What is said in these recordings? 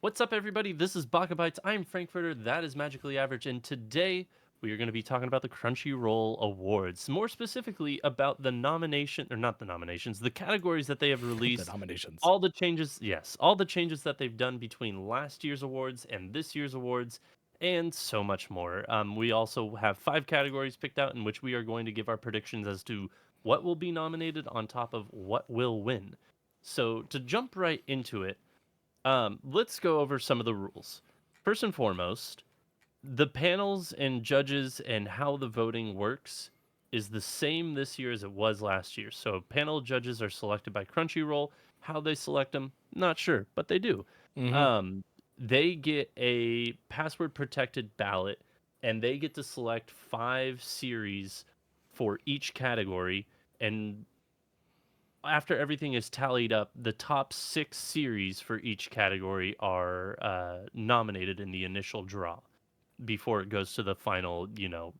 What's up, everybody? This is BakaBites. I'm Frankfurter. That is Magically Average. And today we are going to be talking about the Crunchyroll Awards. More specifically, about the nomination, or not the nominations, the categories that they have The released, nominations. all the changes, yes, all the changes that they've done between last year's awards and this year's awards, and so much more. We also have 5 categories picked out in which we are going to give our predictions as to what will be nominated on top of what will win. So, to jump right into it, let's go over some of the rules. First and foremost, the panels and judges and how the voting works is the same this year as it was last year. So panel judges are selected by Crunchyroll. How they select them, not sure, but they do. Mm-hmm. Um, they get a password protected ballot, and they get to select 5 series for each category. And after everything is tallied up, the top 6 series for each category are nominated in the initial draw before it goes to the final,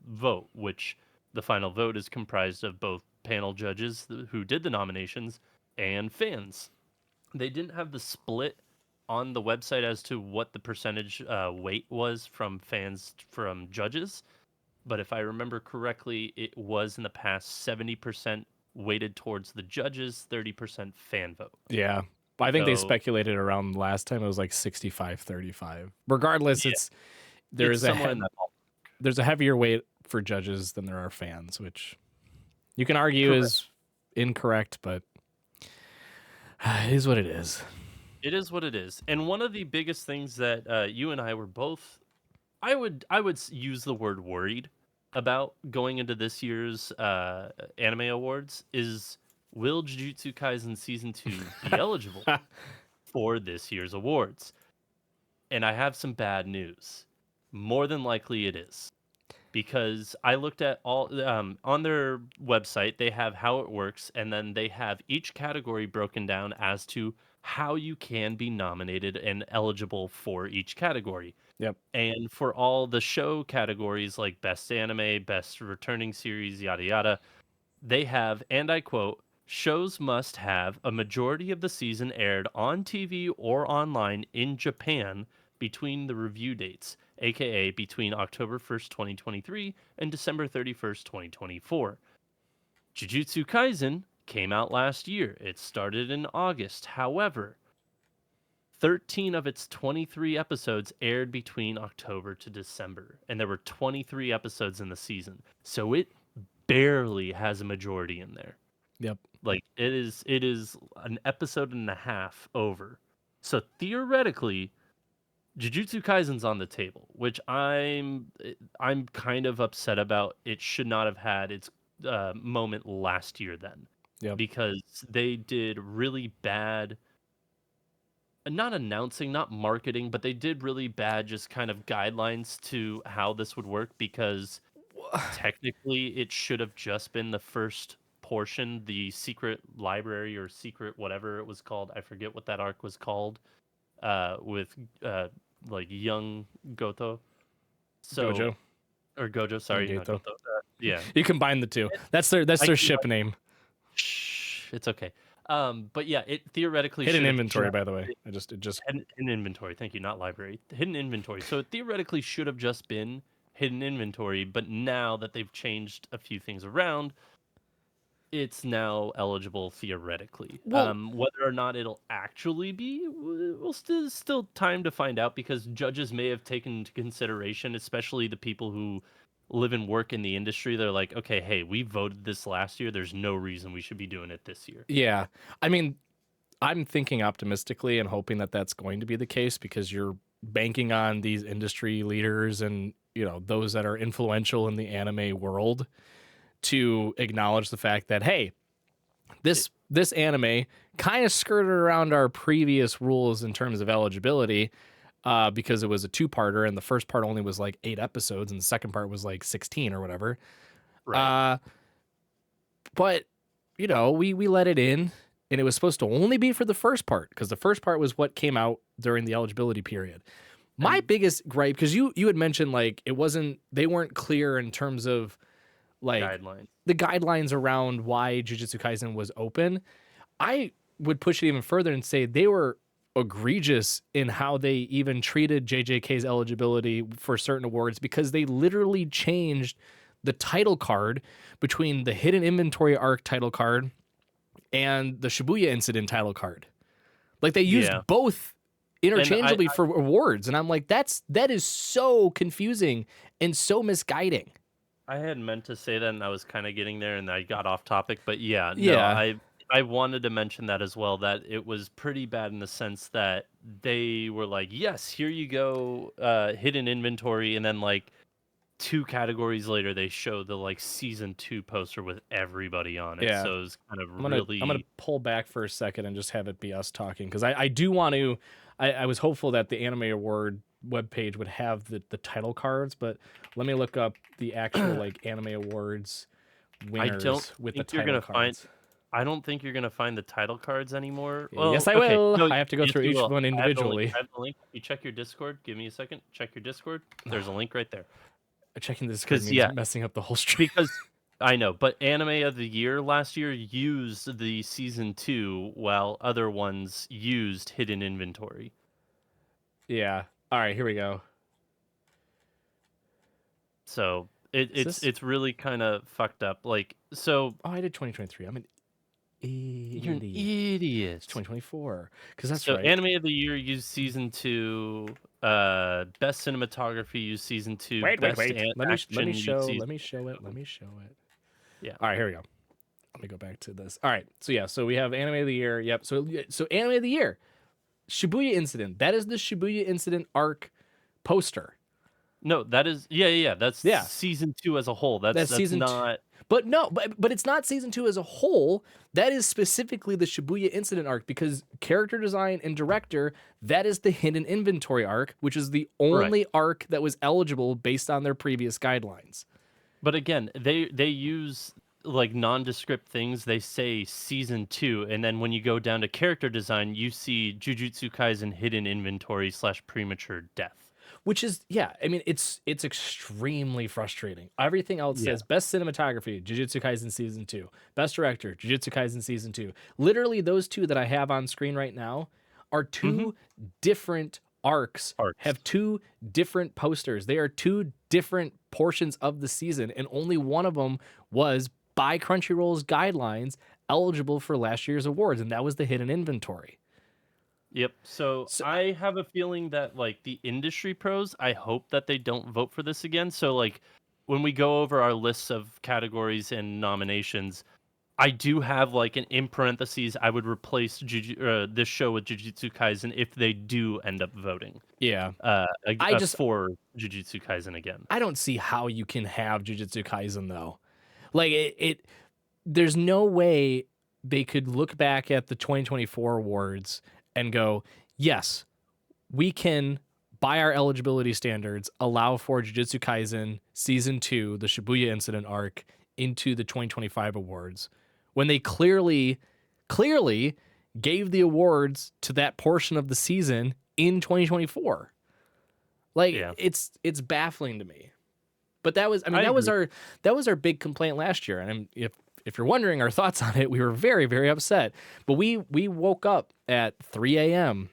vote, which the final vote is comprised of both panel judges who did the nominations and fans. They didn't have the split on the website as to what the percentage weight was from fans from judges, but if I remember correctly, it was in the past 70% weighted towards the judges, 30% fan vote. Yeah. I think they So speculated around last time it was like 65-35. Regardless, yeah, it's it's somewhere in that ballpark. there's a heavier weight for judges than there are fans, which you can argue Correct. is incorrect, but it is what it is. It is what it is. And one of the biggest things that you and I were both, I would use the word worried about going into this year's anime awards is, will Jujutsu Kaisen season 2 be eligible for this year's awards? And I have some bad news. More than likely it is. Because I looked at all on their website, they have how it works, and then they have each category broken down as to how you can be nominated and eligible for each category. Yep. And for all the show categories like best anime, best returning series, yada yada, they have, and I quote, shows must have a majority of the season aired on TV or online in Japan between the review dates, aka between October 1st, 2023 and December 31st, 2024. Jujutsu Kaisen came out last year. It started in August. However, 13 of its 23 episodes aired between October to December, and there were 23 episodes in the season. So it barely has a majority in there. Yep. Like it is an episode and a half over. So theoretically, Jujutsu Kaisen's on the table, which I'm kind of upset about. It should not have had its moment last year then, Yep. because they did really bad, not announcing, not marketing, but they did really bad just kind of guidelines to how this would work, because technically it should have just been the first portion, the secret library or secret whatever it was called. I forget what that arc was called. With like young Goto. So Gojo or Gojo, and sorry, not Gato. Goto. Yeah. You combine the two. That's their I ship name. Shh, it's okay. But yeah, it theoretically Hidden should have inventory, just by the way. It just hidden inventory. Thank you, not library. Hidden inventory. So it theoretically should have just been hidden inventory, but now that they've changed a few things around, it's now eligible theoretically. well, Whether or not it'll actually be, we'll still time to find out, because judges may have taken into consideration, especially the people who live and work in the industry. They're like, okay, hey, we voted this last year. There's no reason we should be doing it this year. yeah. I mean, I'm thinking optimistically and hoping that that's going to be the case, because you're banking on these industry leaders and, those that are influential in the anime world to acknowledge the fact that, hey, this anime kind of skirted around our previous rules in terms of eligibility, because it was a two-parter and the first part only was like 8 episodes and the second part was like 16 or whatever. Right. But we let it in, and it was supposed to only be for the first part, because the first part was what came out during the eligibility period. My And biggest gripe, because you had mentioned like they weren't clear in terms of like guidelines. the guidelines around why Jujutsu Kaisen was open. I would push it even further and say they were egregious in how they even treated JJK's eligibility for certain awards, because they literally changed the title card between the hidden inventory arc title card and the Shibuya incident title card. Like, they used Yeah. both And interchangeably for awards, and I'm like, that is so confusing and so misguiding. I had meant to say that, and I was kind of getting there, and I got off topic. But yeah, no, Yeah. I wanted to mention that as well. That it was pretty bad in the sense that they were like, "Yes, here you go, hidden inventory," and then like 2 categories later, they show the like season 2 poster with everybody on it. Yeah. So it was kind of I'm gonna really pull back for a second and just have it be us talking, because I do want to. I was hopeful that the Anime Award webpage would have the title cards, but let me look up the actual like Anime Awards I winners don't with the think you're title gonna find. cards. I don't think you're gonna find the title cards anymore. Yes, Well, I okay, will. no, I have to go yes, through you each will. one I have the link. individually. I have the link. You check your Discord. Give me a second. Check your Discord. There's a link right there. Checking this screen 'Cause, means yeah. messing up the whole stream. Because I know, but Anime of the Year last year used the season 2, while other ones used hidden inventory. Yeah. All right, here we go. So Is this- it's really kind of fucked up. Like, so Oh, I did 2023. I'm an you're an idiot. idiot. It's 2024, because that's So right. Anime of the Year used season 2. Best cinematography used season 2. Wait. Best Let me action used show. season Let me show it. 2. Let me show it. Yeah. All right, here we go. Let me go back to this. All right. So yeah, so we have Anime of the Year. Yep. So Anime of the Year, Shibuya Incident. That is the Shibuya Incident arc poster. No, that is yeah. That's Yeah. season 2 as a whole. That's season not. But no, but it's not season 2 as a whole. That is specifically the Shibuya Incident arc, because character design and director, that is the hidden inventory arc, which is the only arc that was eligible based on their previous guidelines. But again, they use like nondescript things. They say season 2, and then when you go down to character design, you see Jujutsu Kaisen hidden inventory / premature death. Which is, yeah, I mean, it's extremely frustrating. Everything else says best cinematography, Jujutsu Kaisen season 2, best director, Jujutsu Kaisen season 2. Literally, those two that I have on screen right now are two different arcs, have two different posters. They are two different portions of the season, and only one of them was, by Crunchyroll's guidelines, eligible for last year's awards, and that was the hidden inventory. Yep. So I have a feeling that like the industry pros, I hope that they don't vote for this again. So like when we go over our lists of categories and nominations, I do have like an in parentheses. I would replace this show with Jujutsu Kaisen if they do end up voting. Yeah. For Jujutsu Kaisen again. I don't see how you can have Jujutsu Kaisen though. Like it there's no way they could look back at the 2024 awards and go, yes, we can, by our eligibility standards, allow for Jujutsu Kaisen season 2, the Shibuya incident arc, into the 2025 awards, when they clearly gave the awards to that portion of the season in 2024. Like, it's baffling to me. But that was, that was our big complaint last year. And if you're wondering our thoughts on it, we were very, very upset. But we woke up at 3 a.m.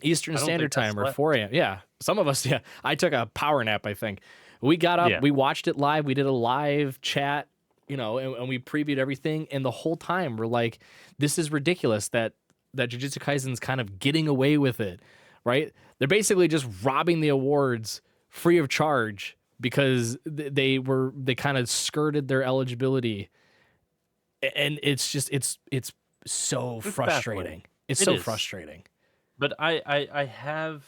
Eastern Standard Time, or 4 a.m. Yeah, some of us, I took a power nap, I think. We got up, we watched it live, we did a live chat, and we previewed everything. And the whole time we're like, this is ridiculous that Jujutsu Kaisen's kind of getting away with it, right? They're basically just robbing the awards free of charge because they kind of skirted their eligibility. And it's just it's so frustrating. Baffling. It's so frustrating. But I have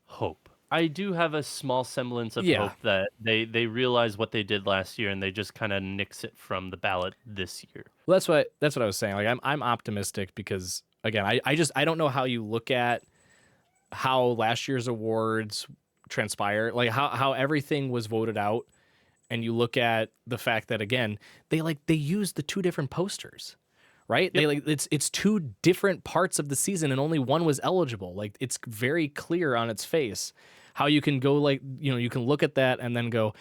hope. I do have a small semblance of hope that they realize what they did last year and they just kind of nix it from the ballot this year. Well, that's what I was saying. Like I'm optimistic because again, I don't know how you look at how last year's awards transpire, like how everything was voted out. And you look at the fact that again, they used the two different posters, right? Yep. It's two different parts of the season and only one was eligible. Like it's very clear on its face how you can go you can look at that and then go,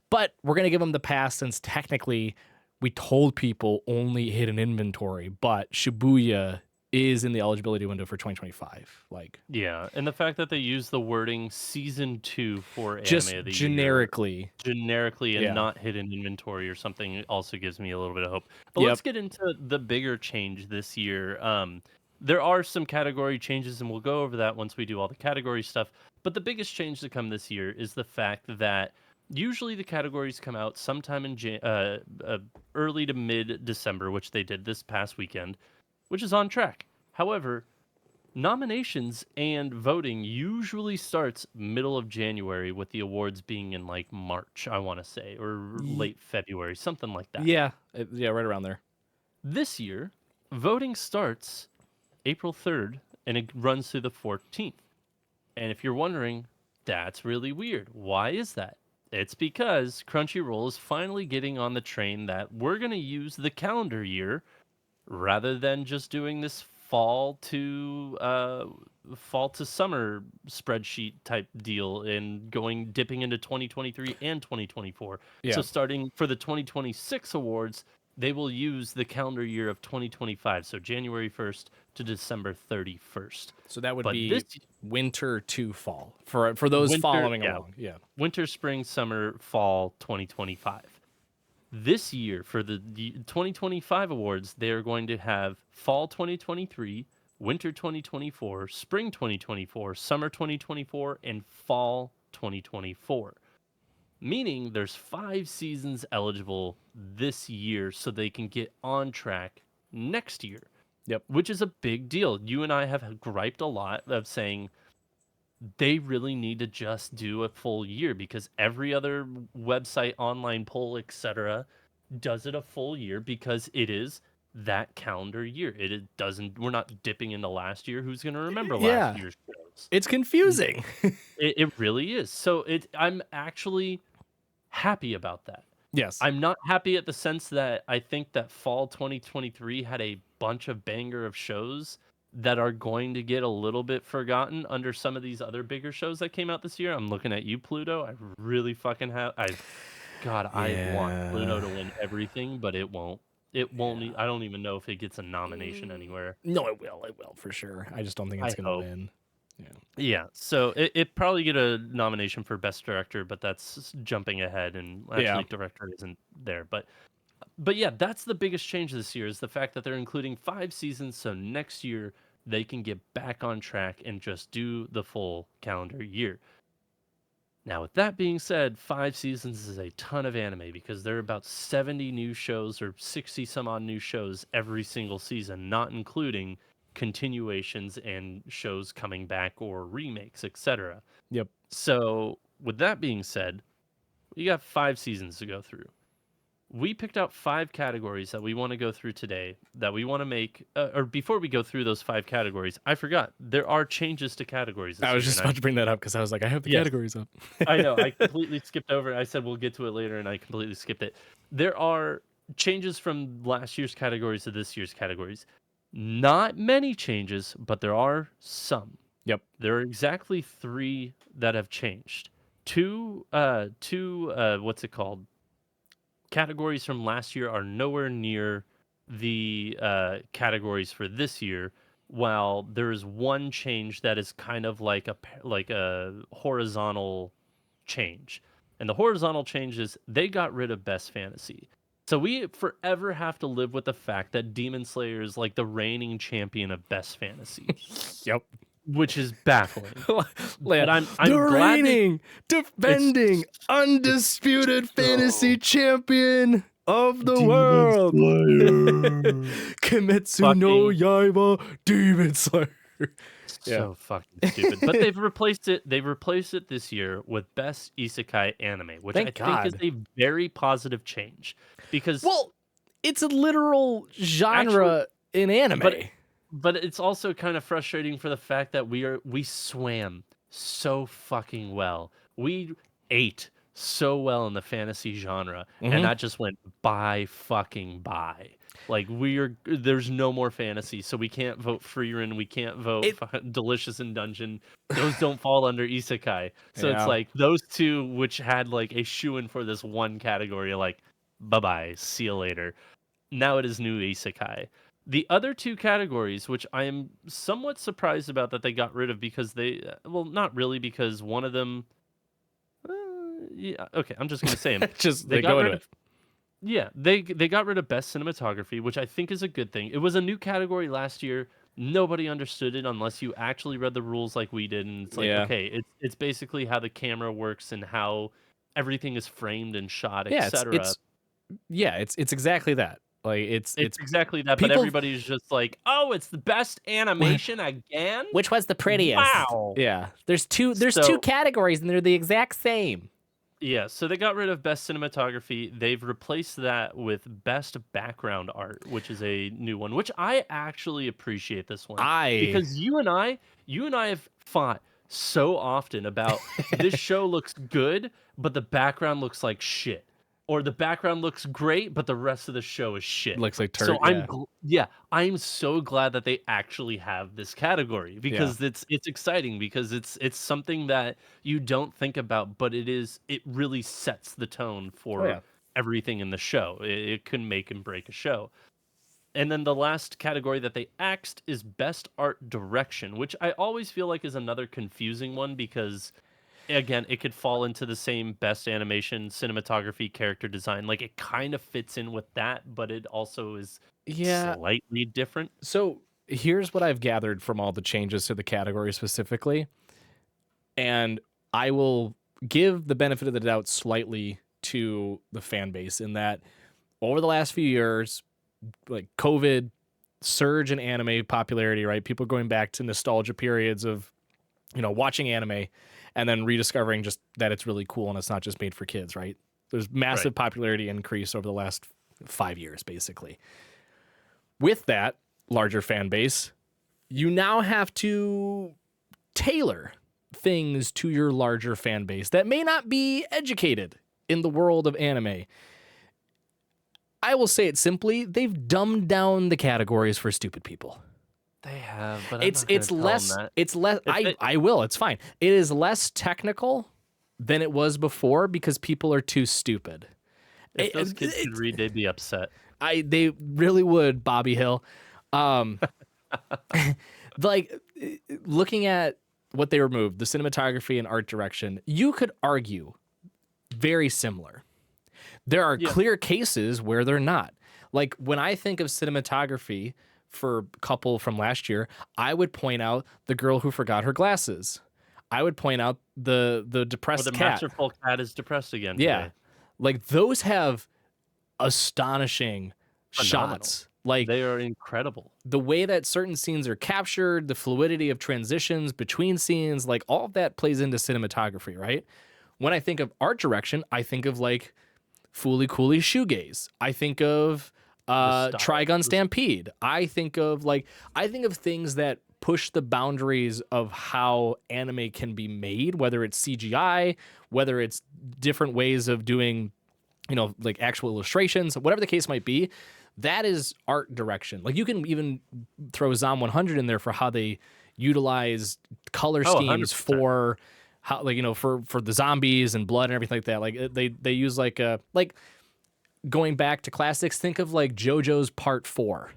but we're going to give them the pass since technically we told people only hidden inventory, but Shibuya is in the eligibility window for 2025. Like, Yeah, and the fact that they use the wording season 2 for anime just of the year generically. generically and Yeah. not hidden inventory or something also gives me a little bit of hope. But Yep. let's get into the bigger change this year. There are some category changes, and we'll go over that once we do all the category stuff. But the biggest change to come this year is the fact that usually the categories come out sometime in early to mid December, which they did this past weekend, which is on track. However, nominations and voting usually starts middle of January, with the awards being in like March, I want to say, or Ye- late February, something like that. Yeah. Yeah, right around there. This year, voting starts April 3rd and it runs through the 14th. And if you're wondering, that's really weird. Why is that? It's because Crunchyroll is finally getting on the train that we're going to use the calendar year rather than just doing this fall to summer spreadsheet type deal and dipping into 2023 and 2024. Yeah. So starting for the 2026 awards, they will use the calendar year of 2025, so January 1st to December 31st. So that would But this be winter to fall for those winter, following yeah, along. Yeah. winter, spring, summer, fall 2025. This year, for the 2025 awards, they are going to have fall 2023, winter 2024, spring 2024, summer 2024, and fall 2024. Meaning there's 5 seasons eligible this year so they can get on track next year. Yep. Which is a big deal. You and I have griped a lot of saying they really need to just do a full year, because every other website, online poll, etc., does it a full year because it is that calendar year. It doesn't. We're not dipping into last year. Who's going to remember last Yeah. year's shows? It's confusing. It really is. So I'm actually happy about that. Yes. I'm not happy at the sense that I think that fall 2023 had a bunch of banger of shows that are going to get a little bit forgotten under some of these other bigger shows that came out this year. I'm looking at you, Pluto. I really fucking have. I want Pluto Yeah. to win everything, but it won't. It won't. Yeah. I don't even know if it gets a nomination anywhere. No, it will. It will for sure. I just don't think it's I gonna hope. win. Yeah. Yeah, so it probably get a nomination for best director, but that's jumping ahead, and Yeah. actually director isn't there. But yeah, that's the biggest change this year, is the fact that they're including 5 seasons, so next year they can get back on track and just do the full calendar year. Now, with that being said, 5 seasons is a ton of anime, because there are about 70 new shows or 60 some odd new shows every single season, not including continuations and shows coming back or remakes, etc. Yep. So, with that being said, you got 5 seasons to go through. We picked out 5 categories that we want to go through today, that we want to make. Or before we go through those 5 categories, I forgot there are changes to categories this I was year. just about to bring that up because I was like, I have the Yes, categories up. I know. I completely skipped over it. I said we'll get to it later, and I completely skipped it. There are changes from last year's categories to this year's categories. Not many changes, but there are some. Yep. There are exactly 3 that have changed. Two, what's it called? Categories from last year are nowhere near the categories for this year, while there is one change that is kind of like a horizontal change. And the horizontal change is they got rid of best fantasy. So we forever have to live with the fact that Demon Slayer is like the reigning champion of best fantasy, Yep. which is baffling. But I'm the glad reigning, defending, undisputed fantasy champion of the world. Kimetsu no Yaiba, Demon Slayer. So fucking stupid. But they've replaced it. They've replaced it this year with best isekai anime, which Thank I God. think is a very positive change, because it's a literal genre in anime. But it's also kind of frustrating for the fact that we swam so fucking well. We ate so well in the fantasy genre, and that just went by. Like there's no more fantasy, so we can't vote Freerun, we can't vote Delicious in Dungeon. Those don't fall under isekai. So it's like those 2, which had like a shoe-in for this one category, like bye-bye, see you later. Now it is new isekai. The other two categories, which I am somewhat surprised about that they got rid of because they, well, not really because one of them, yeah, okay, I'm just gonna say them. Just They they got go rid into of, it. yeah, they got rid of best cinematography, which I think is a good thing. It was a new category last year. Nobody understood it unless you actually read the rules like we did, and it's like, Yeah. okay, it's basically how the camera works and how everything is framed and shot, Yeah, etc. it's exactly that. Like It's exactly that, but people everybody's just like, "Oh, it's the best animation again?" which was the prettiest. Wow. Yeah. There's two So, categories and they're the exact same. yeah, so they got rid of best cinematography. They've replaced that with best background art, which is a new one, which I actually appreciate this one I because you and I have fought so often about this show looks good, but the background looks like shit. Or the background looks great, but the rest of the show is shit. looks like So turd, yeah. yeah, I'm so glad that they actually have this category Yeah. because it's exciting because it's something that you don't think about, but it really sets the tone Oh for yeah. everything in the show. It can make and break a show. And then the last category that they axed is best art direction, which I always feel like is another confusing one because again, it could fall into the same best animation, cinematography, character design. Like it kind of fits in with that, but it also is Yeah. slightly different. So here's what I've gathered from all the changes to the category specifically. And I will give the benefit of the doubt slightly to the fan base in that over the last few years, like COVID, surge in anime popularity, right? People going back to nostalgia periods of, watching anime and then rediscovering just that it's really cool and it's not just made for kids, right? There's Right. massive popularity increase over the last 5 years, basically. With that larger fan base, you now have to tailor things to your larger fan base that may not be educated in the world of anime. I will say it simply, they've dumbed down the categories for stupid people. They have, but I'm It's not gonna it's tell them less that. it's less If they I will, it's fine. It is less technical than it was before because people are too stupid. if those kids could read, they'd be upset. They really would, Bobby Hill. Um like looking at what they removed, the cinematography and art direction, you could argue very similar. There are Yeah. clear cases where they're not. Like when I think of cinematography for a couple from last year, I would point out the girl who forgot her glasses. I would point out the Or depressed the cat. masterful cat is depressed again Yeah. today. Like those have astonishing Phenomenal. shots. Like They are incredible. the way that certain scenes are captured, the fluidity of transitions between scenes, like all of that plays into cinematography, right? When I think of art direction, I think of like Fooly Cooly Shoegaze. I think of The style. Trigun Stampede. I think of things that push the boundaries of how anime can be made, whether it's CGI, whether it's different ways of doing, like actual illustrations, whatever the case might be. That is art direction. Like you can even throw Zom 100 in there for how they utilize color Oh, schemes 100%. for how, like, for the zombies and blood and everything like that. Like they use like going back to classics, think of like JoJo's Part 4,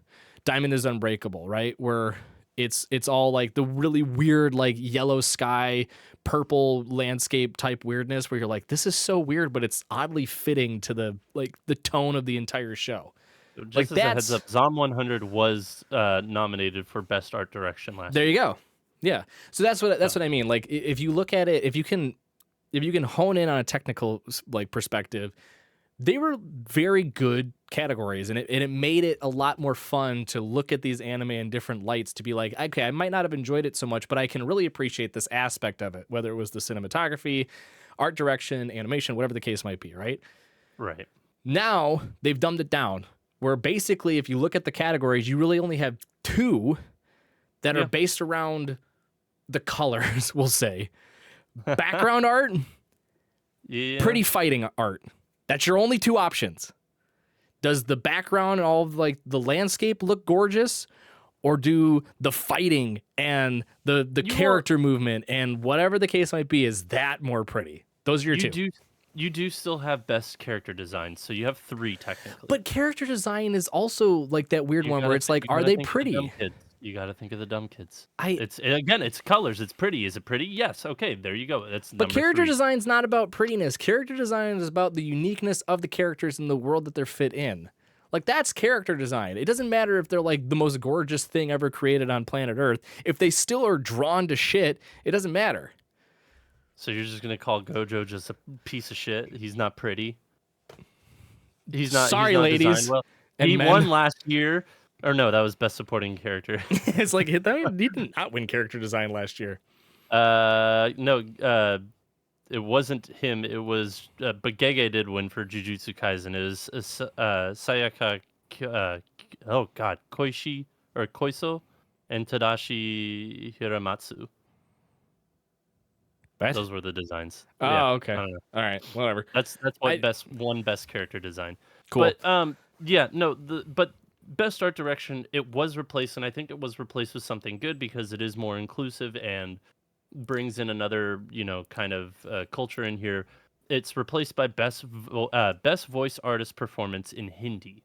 Diamond is Unbreakable, right? Where it's all like the really weird like yellow sky, purple landscape type weirdness where you're like, this is so weird, but it's oddly fitting to the tone of the entire show. Like Just as a heads that's up, Zom 100 was nominated for best art direction last there you year. go. Yeah. So that's So what I mean. Like if you look at it, if you can hone in on a technical like perspective, they were very good categories, and it made it a lot more fun to look at these anime in different lights to be like, okay, I might not have enjoyed it so much, but I can really appreciate this aspect of it, whether it was the cinematography, art direction, animation, whatever the case might be, right? right. Now they've dumbed it down, where basically if you look at the categories, you really only have two that are Yeah. based around the colors, we'll say. Background art, Yeah. pretty fighting art. That's your only two options. Does the background and all of like the landscape look gorgeous? Or do the fighting and the You want character movement and whatever the case might be, is that more pretty? Those are your you two. do you do still have best character design, so you have 3 technically. But character design is also like that weird one where it's like, You are gotta they think of the dumb pretty? kids. You gotta think of the dumb kids. I It's again, it's colors, it's pretty. Is it pretty? Yes, okay, there you go. That's But number character 3. design's not about prettiness. Character design is about the uniqueness of the characters in the world that they're fit in. Like, that's character design. It doesn't matter if they're like the most gorgeous thing ever created on planet Earth. If they still are drawn to shit, it doesn't matter. So you're just gonna call Gojo just a piece of shit? He's not pretty. Sorry, He's not ladies designed well. and He men. won last year. Or no, that was best supporting character. It's like, he did not win character design last year. No, it wasn't him. It was Bagege did win for Jujutsu Kaisen. It was Sayaka oh god, Koishi or Koiso and Tadashi Hiramatsu. Best? Those were the designs. Oh, Yeah, okay. I don't know. All right, whatever. That's what I- best character design. Cool. But yeah, no, but best art direction, it was replaced, and I think it was replaced with something good because it is more inclusive and brings in another, kind of culture in here. It's replaced by best voice artist performance in Hindi.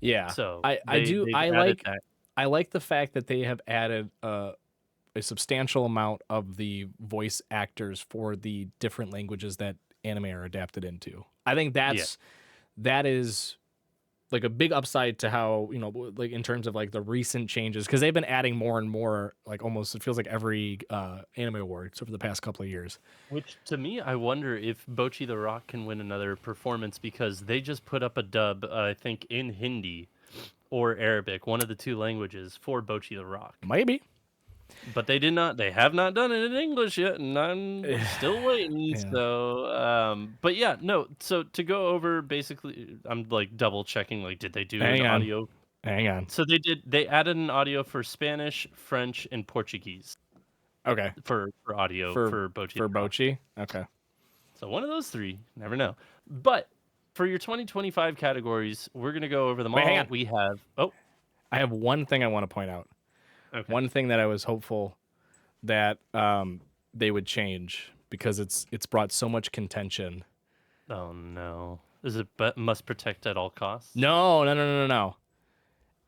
Yeah. So I they've added that. I like the fact that they have added a substantial amount of the voice actors for the different languages that anime are adapted into. I think that is like a big upside to how, like in terms of like the recent changes, because they've been adding more and more, like almost it feels like every anime awards over the past couple of years. Which to me, I wonder if Bocchi the Rock can win another performance because they just put up a dub, I think in Hindi or Arabic, one of the 2 languages for Bocchi the Rock. Maybe. But they have not done it in English yet, and I'm still waiting. Yeah. So, but yeah, no. So to go over, basically, I'm like double checking. Like, did they do an audio? Hang on. So they did. They added an audio for Spanish, French, and Portuguese. Okay. For audio for Bocchi. For Bocchi. Okay. So one of those 3. Never know. But for your 2025 categories, we're gonna go over them all. Hang on. We have. Oh, I have one thing I want to point out. okay. One thing that I was hopeful that they would change because it's brought so much contention. Oh no! Is it must protect at all costs? No.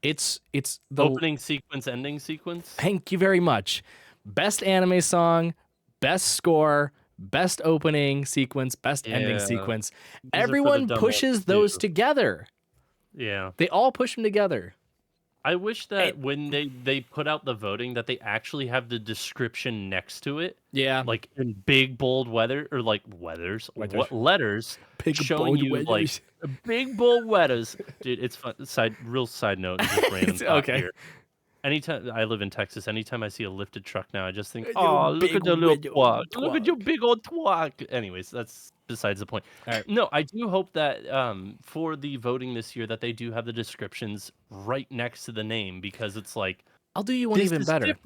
It's the Opening sequence, ending sequence. Thank you very much. Best anime song, best score, best opening sequence, best ending sequence. Everyone pushes those together. Yeah. They all push them together. I wish that when they put out the voting that they actually have the description next to it. Yeah. Like in big bold letters, Big showing bold you letters. like big bold letters. Dude, it's fun. Real side note, just random thought okay. here. Anytime I live in Texas, anytime I see a lifted truck now, I just think, You oh, look big at the little old twat. Look at your big old twat. Anyways, that's besides the point. All right. No, I do hope that for the voting this year that they do have the descriptions right next to the name because it's like I'll do you one even better.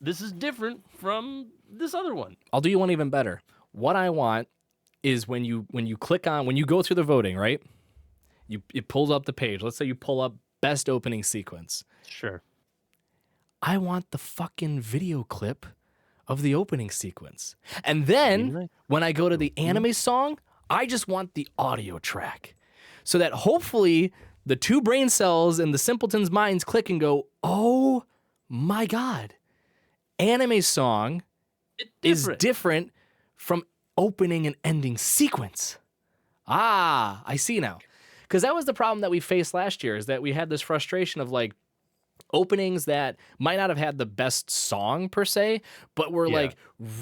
This is different from this other one. I'll do you one even better. What I want is when you click on, when you go through the voting, right? It pulls up the page. Let's say you pull up best opening sequence. Sure. I want the fucking video clip of the opening sequence. And then when I go to the anime song, I just want the audio track. So that hopefully the 2 brain cells in the simpleton's minds click and go, oh my God, anime song is different from opening and ending sequence. Ah, I see now. Because that was the problem that we faced last year, is that we had this frustration of like openings that might not have had the best song per se, but were like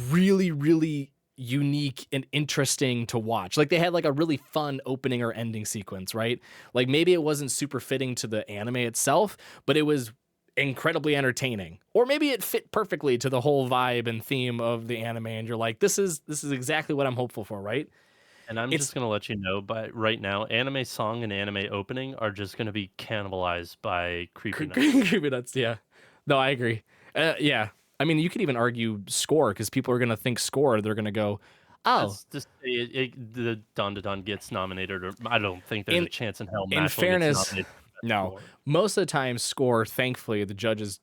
really, really unique and interesting to watch. Like they had like a really fun opening or ending sequence, right? Like maybe it wasn't super fitting to the anime itself, but it was incredibly entertaining. Or maybe it fit perfectly to the whole vibe and theme of the anime, and you're like, this is exactly what I'm hopeful for, right? And I'm just going to let you know, but right now, anime song and anime opening are just going to be cannibalized by Creepy Nuts. Creepy Nuts, yeah. No, I agree. Yeah. I mean, you could even argue score, because people are going to think score. They're going to go, oh. Just the Don to Don gets nominated, or I don't think there's a chance in hell. In fairness, no. Most of the time, score, thankfully, the judges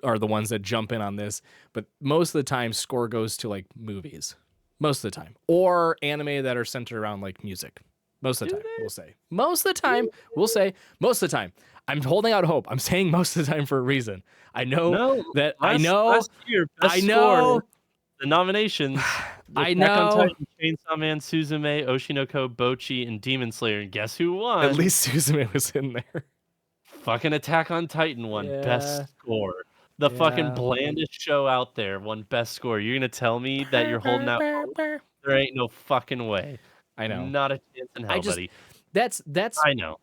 are the ones that jump in on this. But most of the time, score goes to like movies. Most of the time. Or anime that are centered around like music. Most of the time, we'll say. Most of the time, we'll say. Most of the time. I'm holding out hope. I'm saying most of the time for a reason. I know No, that last year, best score, the nominations, I Attack on know. Titan, Chainsaw Man, Suzume, Oshinoko, Bocchi, and Demon Slayer. And guess who won? At least Suzume was in there. Fucking Attack on Titan won best score. The fucking blandest show out there won best score. You're gonna tell me that you're holding out hope? There ain't no fucking way. I know. Not a chance in hell, buddy. That's I know.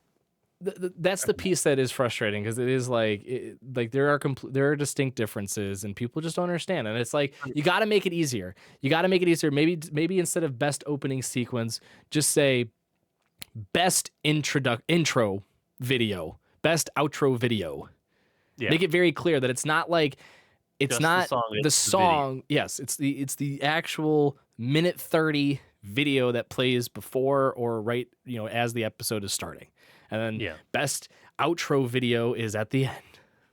That's the piece that is frustrating because it is like there are distinct differences and people just don't understand, and it's like you got to make it easier. Maybe instead of best opening sequence, just say best intro video, best outro video. Yeah. Make it very clear that it's not like it's just not the song. Yes, it's the actual minute 30 video that plays before or right as the episode is starting. And then best outro video is at the end.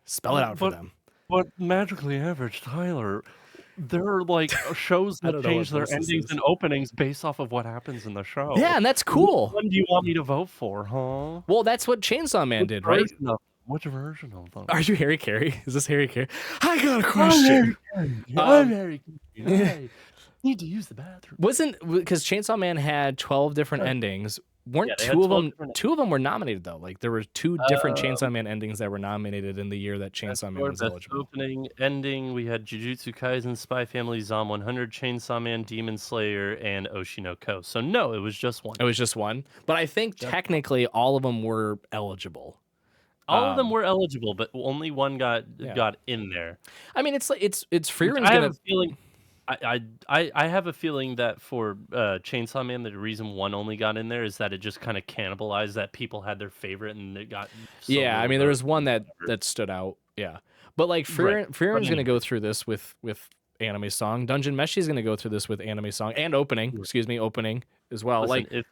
Spell it out for them. But Magically Average, Tyler, there are like shows that change their endings and openings based off of what happens in the show. Yeah, and that's cool. Which one do you want me to vote for, huh? Well, that's what Chainsaw Man did, right? Which version of them? Are you Harry Carey? Is this Harry Carey? I got a question. I'm Harry Carey. I need to use the bathroom. Because Chainsaw Man had 12 different endings. Weren't two of them were nominated though? Like there were two different Chainsaw Man endings that were nominated in the year that Chainsaw Man was eligible. Opening, ending, we had Jujutsu Kaisen, Spy Family, Zom 100, Chainsaw Man, Demon Slayer, and Oshinoko. So no, it was just one. It was just one, but I think technically all of them were eligible. All of them were eligible, but only one got in there. I mean, it's Freerun's gonna. I have a feeling that for Chainsaw Man, the reason one only got in there is that it just kind of cannibalized that people had their favorite and it got. I mean, there was one that stood out. Yeah, but like Freerun's gonna go through this with anime song. Dungeon Meshi's gonna go through this with anime song and opening. Excuse me, opening as well. Listen, like if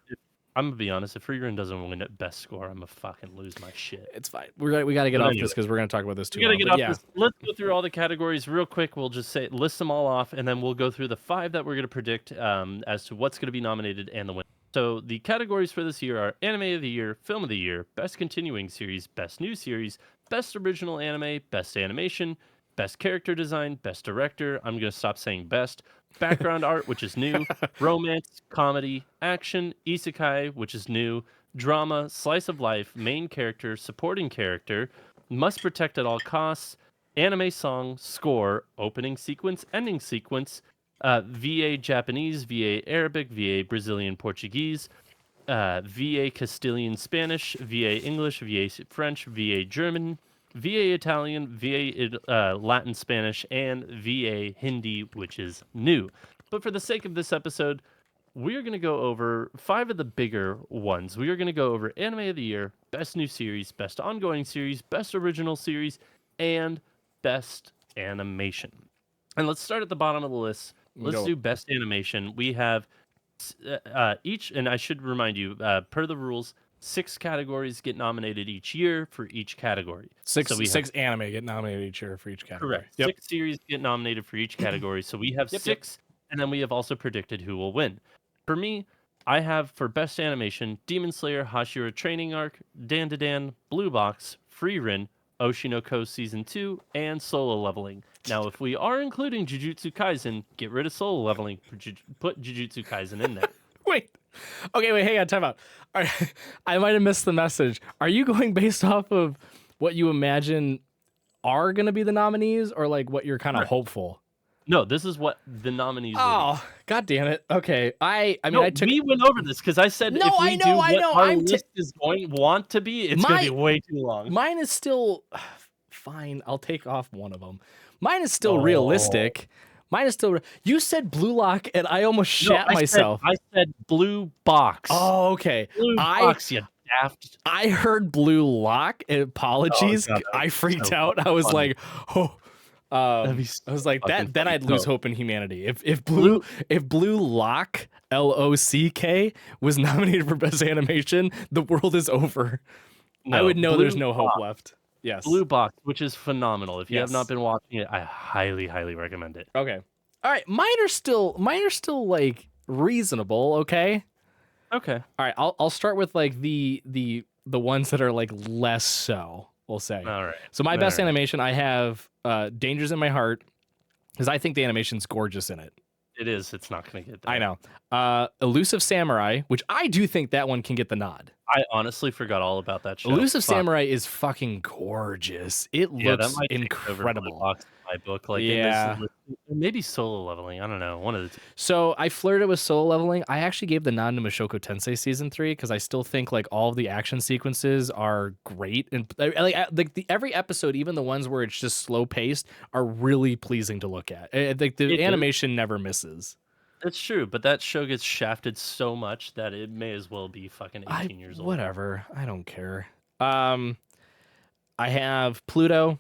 I'm gonna be honest, if Freerun doesn't win at best score, I'm gonna fucking lose my shit. It's fine. We got to get off this because we're gonna talk about this too. We gotta get off this. Let's go through all the categories real quick. We'll just list them all off, and then we'll go through the 5 that we're gonna predict as to what's gonna be nominated and the winner. So the categories for this year are Anime of the Year, Film of the Year, Best Continuing Series, Best New Series, Best Original Anime, Best Animation, Best Character Design, Best Director. I'm gonna stop saying best. Background art, which is new, romance, comedy, action, isekai, which is new, drama, slice of life, main character, supporting character, must protect at all costs, anime song, score, opening sequence, ending sequence, VA Japanese, VA Arabic, VA Brazilian Portuguese, VA Castilian Spanish, VA English, VA French, VA German, VA Italian, VA Latin Spanish, and VA Hindi, which is new. But for the sake of this episode, we are going to go over 5 of the bigger ones. We are going to go over Anime of the Year, Best New Series, Best Ongoing Series, Best Original Series, and Best Animation. And let's start at the bottom of the list. Let's do Best Animation. We have each, and I should remind you, per the rules, 6 categories get nominated each year for each category. Six anime get nominated each year for each category. Correct. 6 series get nominated for each category. So we have 6, and then we have also predicted who will win. For me, I have for Best Animation, Demon Slayer, Hashira Training Arc, Dan to Dan, Blue Box, Freerun, Oshinoko Season 2, and Solo Leveling. Now, if we are including Jujutsu Kaisen, get rid of Solo Leveling, put Jujutsu Kaisen in there. Wait, hang on, time out. All right, I might have missed the message. Are you going based off of what you imagine are going to be the nominees or like what you're kind of hopeful? No, this is what the nominees Oh, god damn it. Okay. We went over this because I said if we do what our list is want to be, it's going to be way too long. Mine is still fine. I'll take off one of them. Mine is still realistic. You said Blue Lock, and I almost shat myself. I said Blue Box. Oh, okay. Blue Box, you daft. I heard Blue Lock, and apologies. God, I freaked out. I was funny. Like, I was like that. Then I'd lose hope in humanity. If Blue Lock LOCK was nominated for Best Animation, the world is over. No, I would know there's no hope left. Yes. Blue Box, which is phenomenal. If you have not been watching it, I highly, highly recommend it. Okay. All right, mine are still like reasonable, okay? Okay. All right, I'll start with like the ones that are like less so, we'll say. All right. So my All best right. animation, I have Dangers in My Heart, because I think the animation's gorgeous in it. It is. It's not going to get I there. know. Elusive Samurai, which I do think that one can get the nod. I honestly forgot all about that show. Elusive Fuck. Samurai is fucking gorgeous. It Yeah, that looks might take over Blue incredible. Box in my book. Like in this, Yeah. maybe Solo Leveling. I don't know. One of the two. So I flirted with Solo Leveling. I actually gave the nod to Mushoku Tensei season 3 because I still think like all of the action sequences are great, and like every episode, even the ones where it's just slow paced, are really pleasing to look at. Like the It is. animation never misses. It's true, but that show gets shafted so much that it may as well be fucking 18 years old. Whatever. I don't care. I have Pluto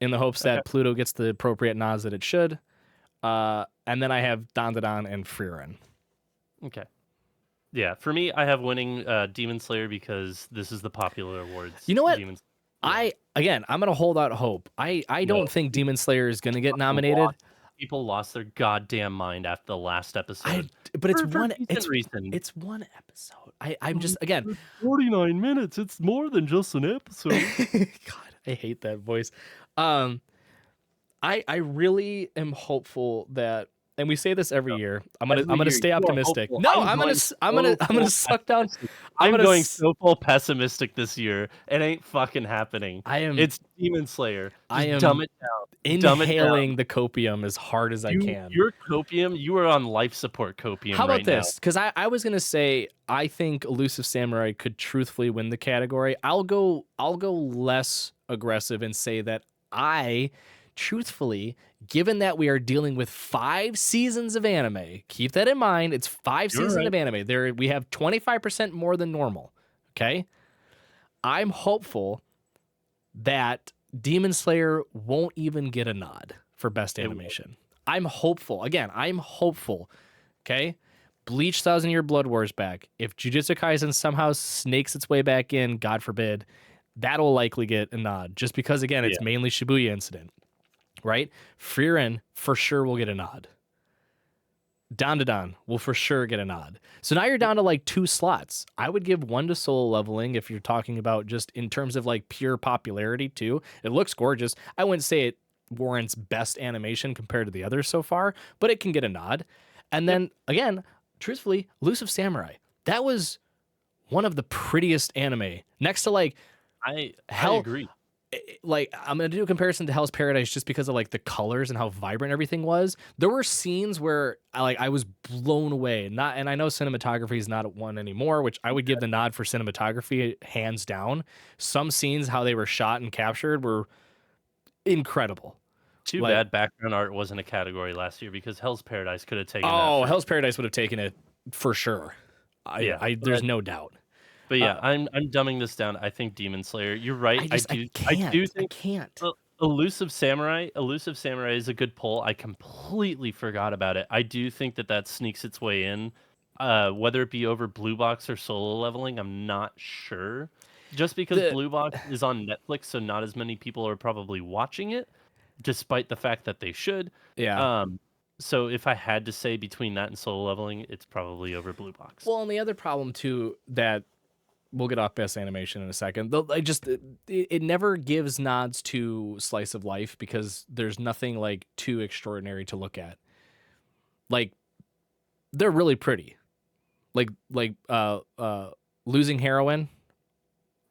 in the hopes Okay. that Pluto gets the appropriate nods that it should. And then I have Dandadan and Frieren. Okay. Yeah, for me, I have winning Demon Slayer because this is the popular awards. You know what? Demon I'm gonna hold out hope. I don't think Demon Slayer is gonna get nominated. People lost their goddamn mind after the last episode. But it's For one. decent reason. It's one episode. I'm just again. 49 minutes. It's more than just an episode. God, I hate that voice. I really am hopeful that, and we say this every year. I'm gonna stay optimistic. No, I'm gonna suck down. I'm going so full pessimistic this year. It ain't fucking happening. It's Demon Slayer. I am dumb it down. Inhaling the copium as hard as I can. Your copium, you are on life support copium. How about right this? Because I was gonna say I think Elusive Samurai could truthfully win the category. I'll go less aggressive and say that I truthfully, given that we are dealing with 5 seasons of anime, keep that in mind. It's 5 seasons of anime. We have 25% more than normal. Okay, I'm hopeful that Demon Slayer won't even get a nod for best animation. I'm hopeful. Again, I'm hopeful. Okay, Bleach 1,000 Year Blood War's back. If Jujutsu Kaisen somehow snakes its way back in, God forbid, that'll likely get a nod. Just because again, it's mainly Shibuya Incident. Right? Frieren for sure will get a nod. Dandadan will for sure get a nod. So now you're down to like 2 slots. I would give one to Solo Leveling if you're talking about just in terms of like pure popularity too. It looks gorgeous. I wouldn't say it warrants best animation compared to the others so far, but it can get a nod. And then again, truthfully, Elusive Samurai. That was one of the prettiest anime. Next to like I agree. Like I'm gonna do a comparison to Hell's Paradise just because of like the colors and how vibrant everything was. There were scenes where I was blown away. And I know cinematography is not one anymore, which I would give the nod for cinematography hands down. Some scenes, how they were shot and captured, were incredible. Too bad background art wasn't a category last year because Hell's Paradise could have taken. Hell's Paradise would have taken it for sure. There's no doubt. But yeah, I'm dumbing this down. I think Demon Slayer. You're right. I do think Elusive Samurai is a good poll. I completely forgot about it. I do think that sneaks its way in. Whether it be over Blue Box or Solo Leveling, I'm not sure. Just because Blue Box is on Netflix, so not as many people are probably watching it, despite the fact that they should. Yeah. So if I had to say between that and Solo Leveling, it's probably over Blue Box. Well, and the other problem too that we'll get off best animation in a second. It never gives nods to slice of life because there's nothing like too extraordinary to look at. Like they're really pretty. Like Losing Heroine.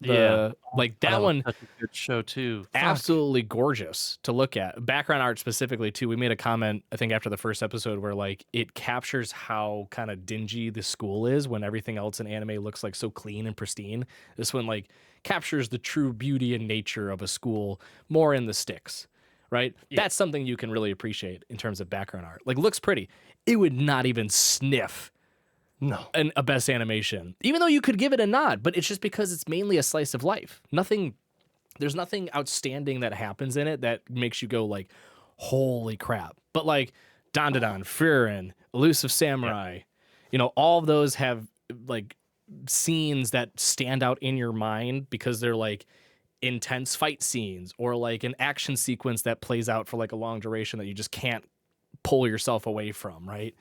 Like that one. That's a good show too. Absolutely gorgeous to look at. Background art specifically too. We made a comment I think after the first episode where like it captures how kind of dingy the school is when everything else in anime looks like so clean and pristine. This one like captures the true beauty and nature of a school more in the sticks, right? Yeah. That's something you can really appreciate in terms of background art. Like looks pretty. It would not even sniff a best animation, even though you could give it a nod, but it's just because it's mainly a slice of life. There's nothing outstanding that happens in it that makes you go like, holy crap. But like Dandadan, Frieren, Elusive Samurai, all of those have like scenes that stand out in your mind because they're like intense fight scenes or like an action sequence that plays out for like a long duration that you just can't pull yourself away from, right?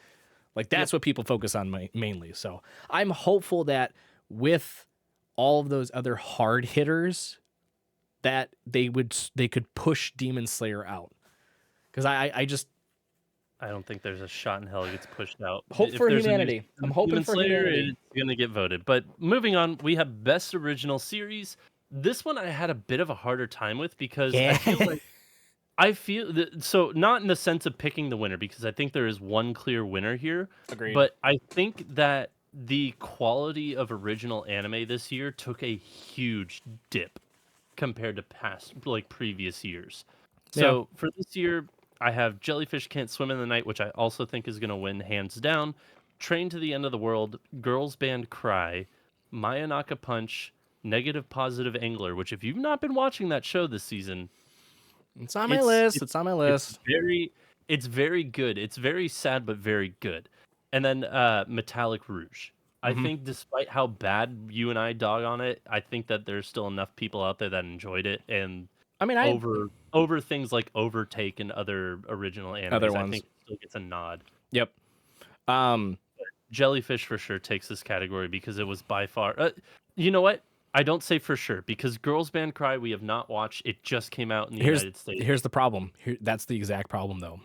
Like that's what people focus on mainly. So I'm hopeful that with all of those other hard hitters, that they could push Demon Slayer out. Because I just I don't think there's a shot in hell it gets pushed out. hope If for there's a new humanity. I'm hoping Demon for Slayer, humanity. it's gonna get voted. But moving on, we have Best Original Series. This one I had a bit of a harder time with because Yeah. I feel that, so not in the sense of picking the winner because I think there is one clear winner here, Agreed. but I think that the quality of original anime this year took a huge dip compared to past previous years. So for this year, I have Jellyfish Can't Swim in the Night, which I also think is going to win hands down. Train to the End of the World, Girls Band Cry, Mayanaka Punch, Negative Positive Angler, which if you've not been watching that show this season, It's on my list. It's on my list. it's very good. It's very sad but very good. And then Metallic Rouge. I think despite how bad you and I dog on it, I think that there's still enough people out there that enjoyed it, and I mean, over things like Overtake and other original animes, Other I ones. think it still gets a nod. Yep. Jellyfish for sure takes this category because it was by far. You know what? I don't say for sure because Girls Band Cry we have not watched. It just came out in the United States. Here's the problem. That's the exact problem, though.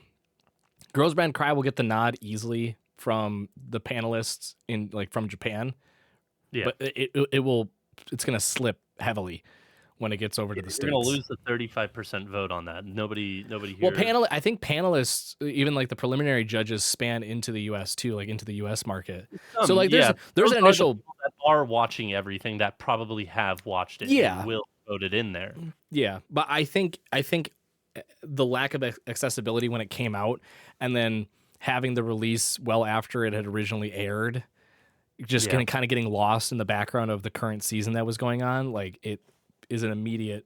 Girls Band Cry will get the nod easily from the panelists from Japan. Yeah, but it's gonna slip heavily when it gets over to the States. You're gonna lose the 35% vote on that. Nobody here. Well, I think panelists, even like the preliminary judges, span into the U.S. too, like into the U.S. market. So like there's an initial people that are watching everything that probably have watched it. Yeah, and will vote it in there. Yeah, but I think the lack of accessibility when it came out, and then having the release well after it had originally aired, just kind of getting lost in the background of the current season that was going on, like it is an immediate,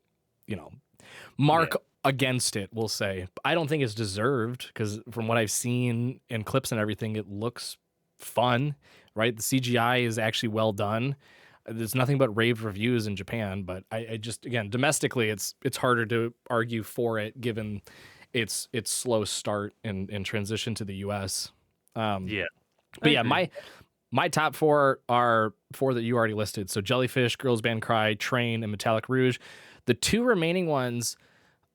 mark against it, we'll say. I don't think it's deserved because from what I've seen in clips and everything, it looks fun, right? The CGI is actually well done. There's nothing but rave reviews in Japan, but I just, again, domestically, it's harder to argue for it given its slow start and transition to the U.S. But yeah, my top four are four that you already listed. So Jellyfish, Girls Band Cry, Train, and Metallic Rouge. The two remaining ones,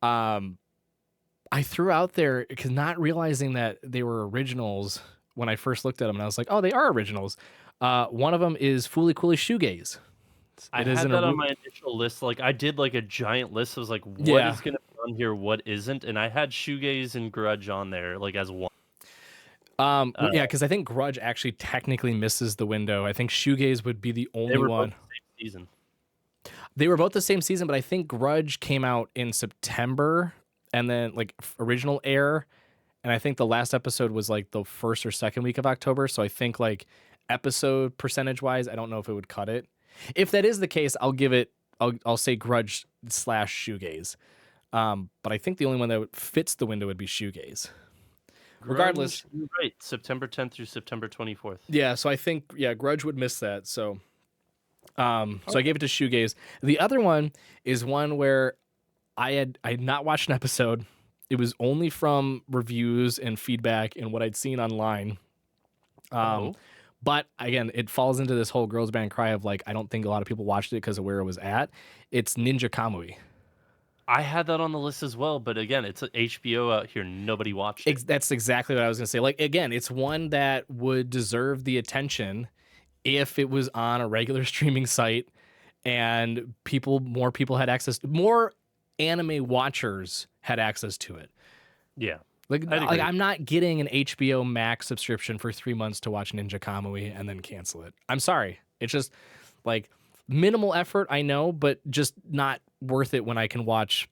I threw out there because not realizing that they were originals when I first looked at them, and I was like, oh, they are originals. One of them is Fooly Cooly Shoegaze. I had that on my initial list. Like I did like a giant list. I was like, what is going to be on here? What isn't? And I had Shoegaze and Grudge on there like as one. Because I think Grudge actually technically misses the window. I think Shoegaze would be the only one. Both the same season. They were both the same season, but I think Grudge came out in September, and then like original air, and I think the last episode was like the first or second week of October. So I think like episode percentage wise, I don't know if it would cut it. If that is the case, I'll say Grudge / Shoegaze. But I think the only one that fits the window would be Shoegaze. Regardless, you're right. September 10th through September 24th. Yeah, so I think Grudge would miss that. So, so I gave it to Shoegaze. The other one is one where I had not watched an episode. It was only from reviews and feedback and what I'd seen online. But again, it falls into this whole Girls Band Cry of like I don't think a lot of people watched it because of where it was at. It's Ninja Kamui. I had that on the list as well, but again, it's HBO out here. Nobody watched it. That's exactly what I was going to say. Like, again, it's one that would deserve the attention if it was on a regular streaming site and more people had access, more anime watchers had access to it. Yeah. Like I'm not getting an HBO Max subscription for 3 months to watch Ninja Kamui and then cancel it. I'm sorry. It's just like minimal effort, I know, but just not worth it when I can watch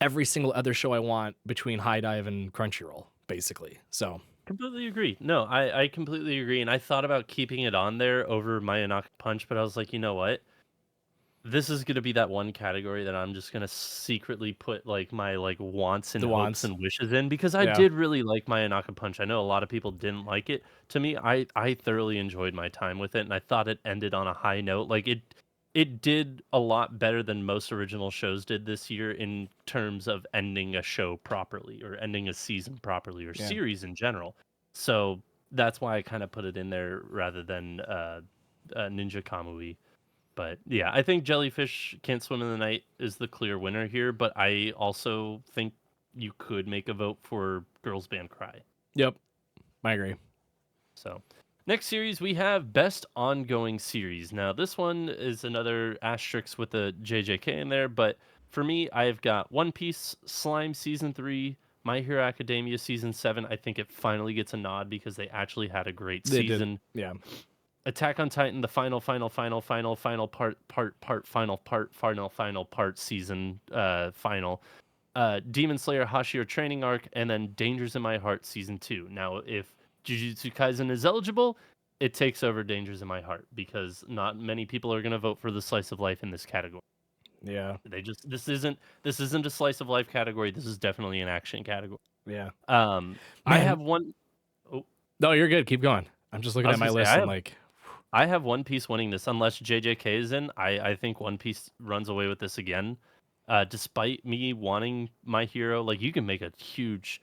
every single other show I want between High Dive and Crunchyroll, basically. So completely agree. No, I completely agree. And I thought about keeping it on there over Mayanaka Punch, but I was like, you know what? This is going to be that one category that I'm just going to secretly put like my wants and hopes and wishes in because I did really like Mayanaka Punch. I know a lot of people didn't like it. To me, I thoroughly enjoyed my time with it, and I thought it ended on a high note. Like it did a lot better than most original shows did this year in terms of ending a show properly or ending a season properly or Yeah. series in general. So that's why I kind of put it in there rather than Ninja Kamui. But yeah, I think Jellyfish Can't Swim in the Night is the clear winner here, but I also think you could make a vote for Girls Band Cry. Yep, I agree. So, next series we have Best Ongoing Series. Now, this one is another asterisk with the JJK in there, but for me, I've got One Piece, Slime Season 3, My Hero Academia Season 7. I think it finally gets a nod because they actually had a great They did. season. Yeah. Attack on Titan, the final part season final. Demon Slayer Hashira training arc, and then Dangers in My Heart season 2. Now, if Jujutsu Kaisen is eligible, it takes over Dangers in My Heart because not many people are going to vote for the slice of life in this category. Yeah. This isn't a slice of life category. This is definitely an action category. Yeah. I have one. Oh, no, you're good. Keep going. I'm just looking at my list and like. I have One Piece winning this unless JJK is in. I think One Piece runs away with this again. Despite me wanting My Hero, like you can make a huge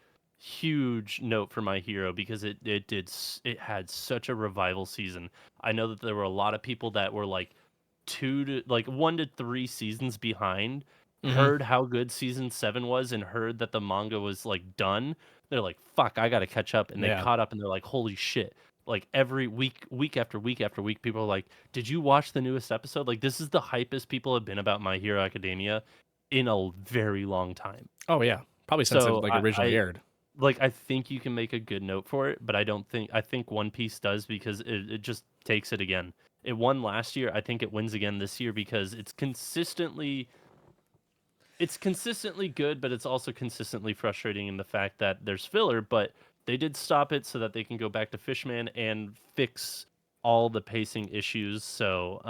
note for My Hero because it had such a revival season. I know that there were a lot of people that were like 1 to 3 seasons behind, heard how good season 7 was and heard that the manga was like done. They're like, "Fuck, I got to catch up." And they caught up and they're like, "Holy shit." Like every week after week after week, people are like, "Did you watch the newest episode?" Like this is the hypest people have been about My Hero Academia in a very long time. Oh yeah, probably since it like originally I aired. like I think you can make a good note for it, but I think One Piece does because it just takes it again. It won last year. I think it wins again this year because it's consistently good, but it's also consistently frustrating in the fact that there's filler, but they did stop it so that they can go back to Fishman and fix all the pacing issues. So,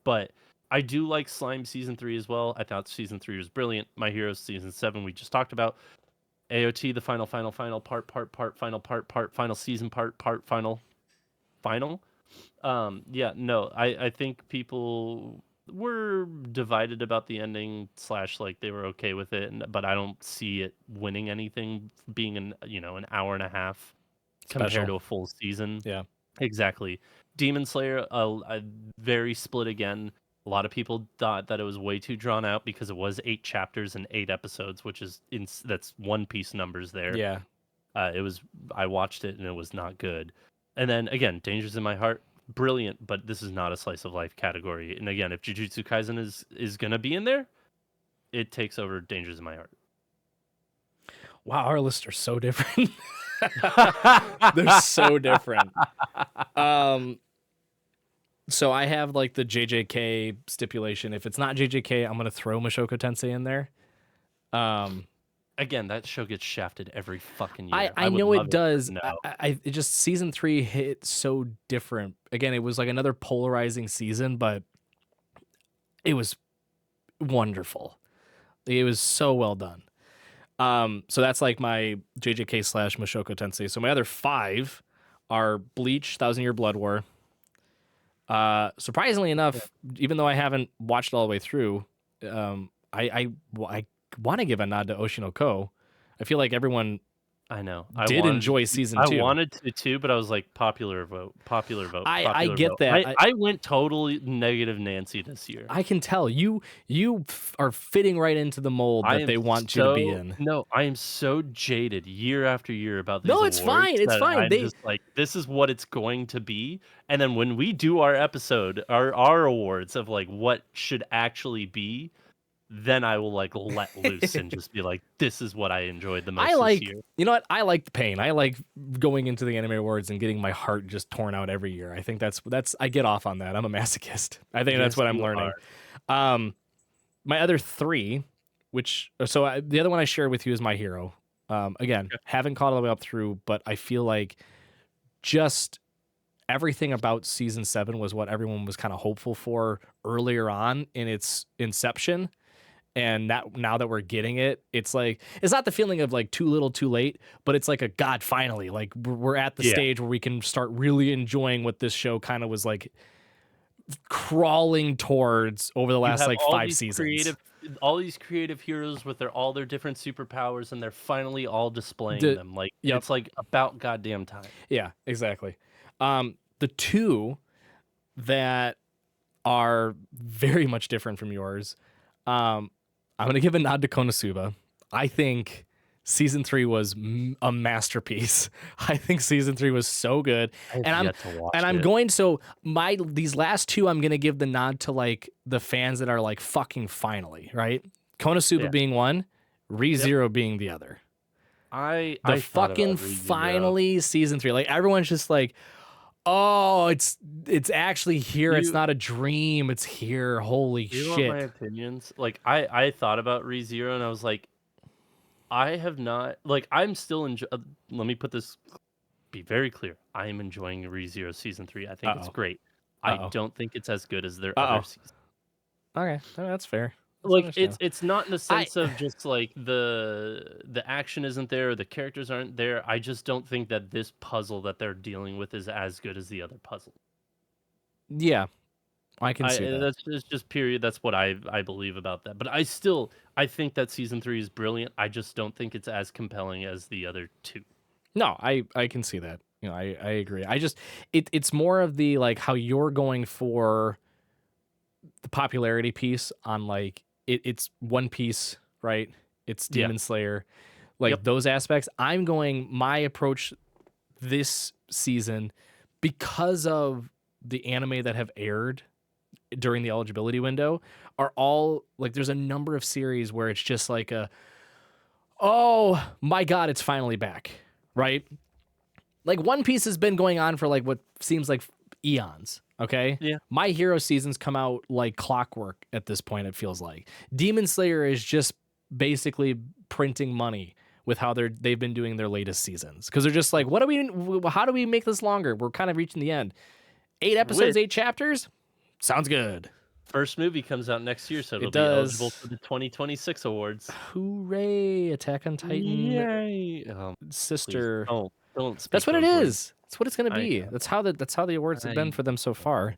but I do like Slime season 3 as well. I thought season 3 was brilliant. My Hero season 7 we just talked about. AOT the final season final. Yeah, no, I think people were divided about the ending / like they were okay with it, but I don't see it winning anything, being an hour and a half compared to a full season. Yeah. Exactly. Demon Slayer, very split again. A lot of people thought that it was way too drawn out because it was 8 chapters and 8 episodes, which is that's One Piece numbers there. Yeah. I watched it and it was not good. And then again, Dangers in My Heart, brilliant, but this is not a slice of life category. And again, if Jujutsu Kaisen is gonna be in there, it takes over Dangers in My Heart. Wow, our lists are so different. They're so different. So I have like the JJK stipulation. If it's not JJK, I'm gonna throw Mushoku Tensei in there. Again, that show gets shafted every fucking year. I know it does. No. It just season 3 hit so different. Again, it was like another polarizing season, but it was wonderful. It was so well done. So that's like my JJK / Mushoku Tensei. So my other 5 are Bleach, 1,000-Year Blood War. Surprisingly enough, even though I haven't watched it all the way through, I want to give a nod to Oshinoko. I feel like everyone I know. enjoy season 2. I wanted to too, but I was like, popular vote. I get that. I went totally negative Nancy this year. I can tell you are fitting right into the mold that they want you to be in. No, I am so jaded year after year about these No, awards. it's fine. It's fine. I'm just like, this is what it's going to be. And then when we do our episode, our awards of like what should actually be, then I will like let loose and just be like, this is what I enjoyed the most this year. You know what? I like the pain. I like going into the Anime Awards and getting my heart just torn out every year. I think that's I get off on that. I'm a masochist. I think that's what I'm learning. My other 3, the other one I shared with you is My Hero. Again, haven't caught all the way up through, but I feel like just everything about season 7 was what everyone was kind of hopeful for earlier on in its inception. And now that we're getting it, it's like, it's not the feeling of like too little too late, but it's like God, finally, like we're at the stage where we can start really enjoying what this show kind of was like crawling towards over the You last have like 5 seasons. all these creative heroes with all their different superpowers, and they're finally all displaying The, them. Like yep. it's like about goddamn time. Yeah, exactly. The two that are very much different from yours. I'm going to give a nod to Konosuba. I think season 3 was a masterpiece. I think season 3 was so good. I have yet to watch and I'm it. going these last two I'm going to give the nod to like the fans that are like fucking finally, right? Konosuba being one, ReZero being the other. I thought fucking about ReZero. finally season 3. Like everyone's just like, oh, it's actually here. It's not a dream. It's here. Holy You shit. want my opinions? Like I thought about ReZero and I was like, I have not like I'm still let me be very clear. I am enjoying ReZero season 3. I think it's great. I don't think it's as good as their other seasons. Okay, that's fair. Like it's not in the sense of just like the action isn't there or the characters aren't there. I just don't think that this puzzle that they're dealing with is as good as the other puzzle. Yeah, I can see that. That's just period. That's what I believe about that. But I think that season 3 is brilliant. I just don't think it's as compelling as the other two. No, I can see that. You know, I agree. I just it's more of the like how you're going for the popularity piece on like it's One Piece, right? It's Demon Slayer, like those aspects. I'm going my approach this season because of the anime that have aired during the eligibility window are all like there's a number of series where it's just like oh my god, it's finally back, right? Like One Piece has been going on for like what seems like eons. Okay. Yeah. My Hero seasons come out like clockwork at this point. It feels like Demon Slayer is just basically printing money with how they've been doing their latest seasons. Cause they're just like, how do we make this longer? We're kind of reaching the end. 8 episodes, 8 chapters. Sounds good. First movie comes out next year, so it'll be eligible for the 2026 awards. Hooray. Attack on Titan. Yay. Sister. Don't speak That's what it those words. is. That's what it's going to be. That's how the awards have been for them so far.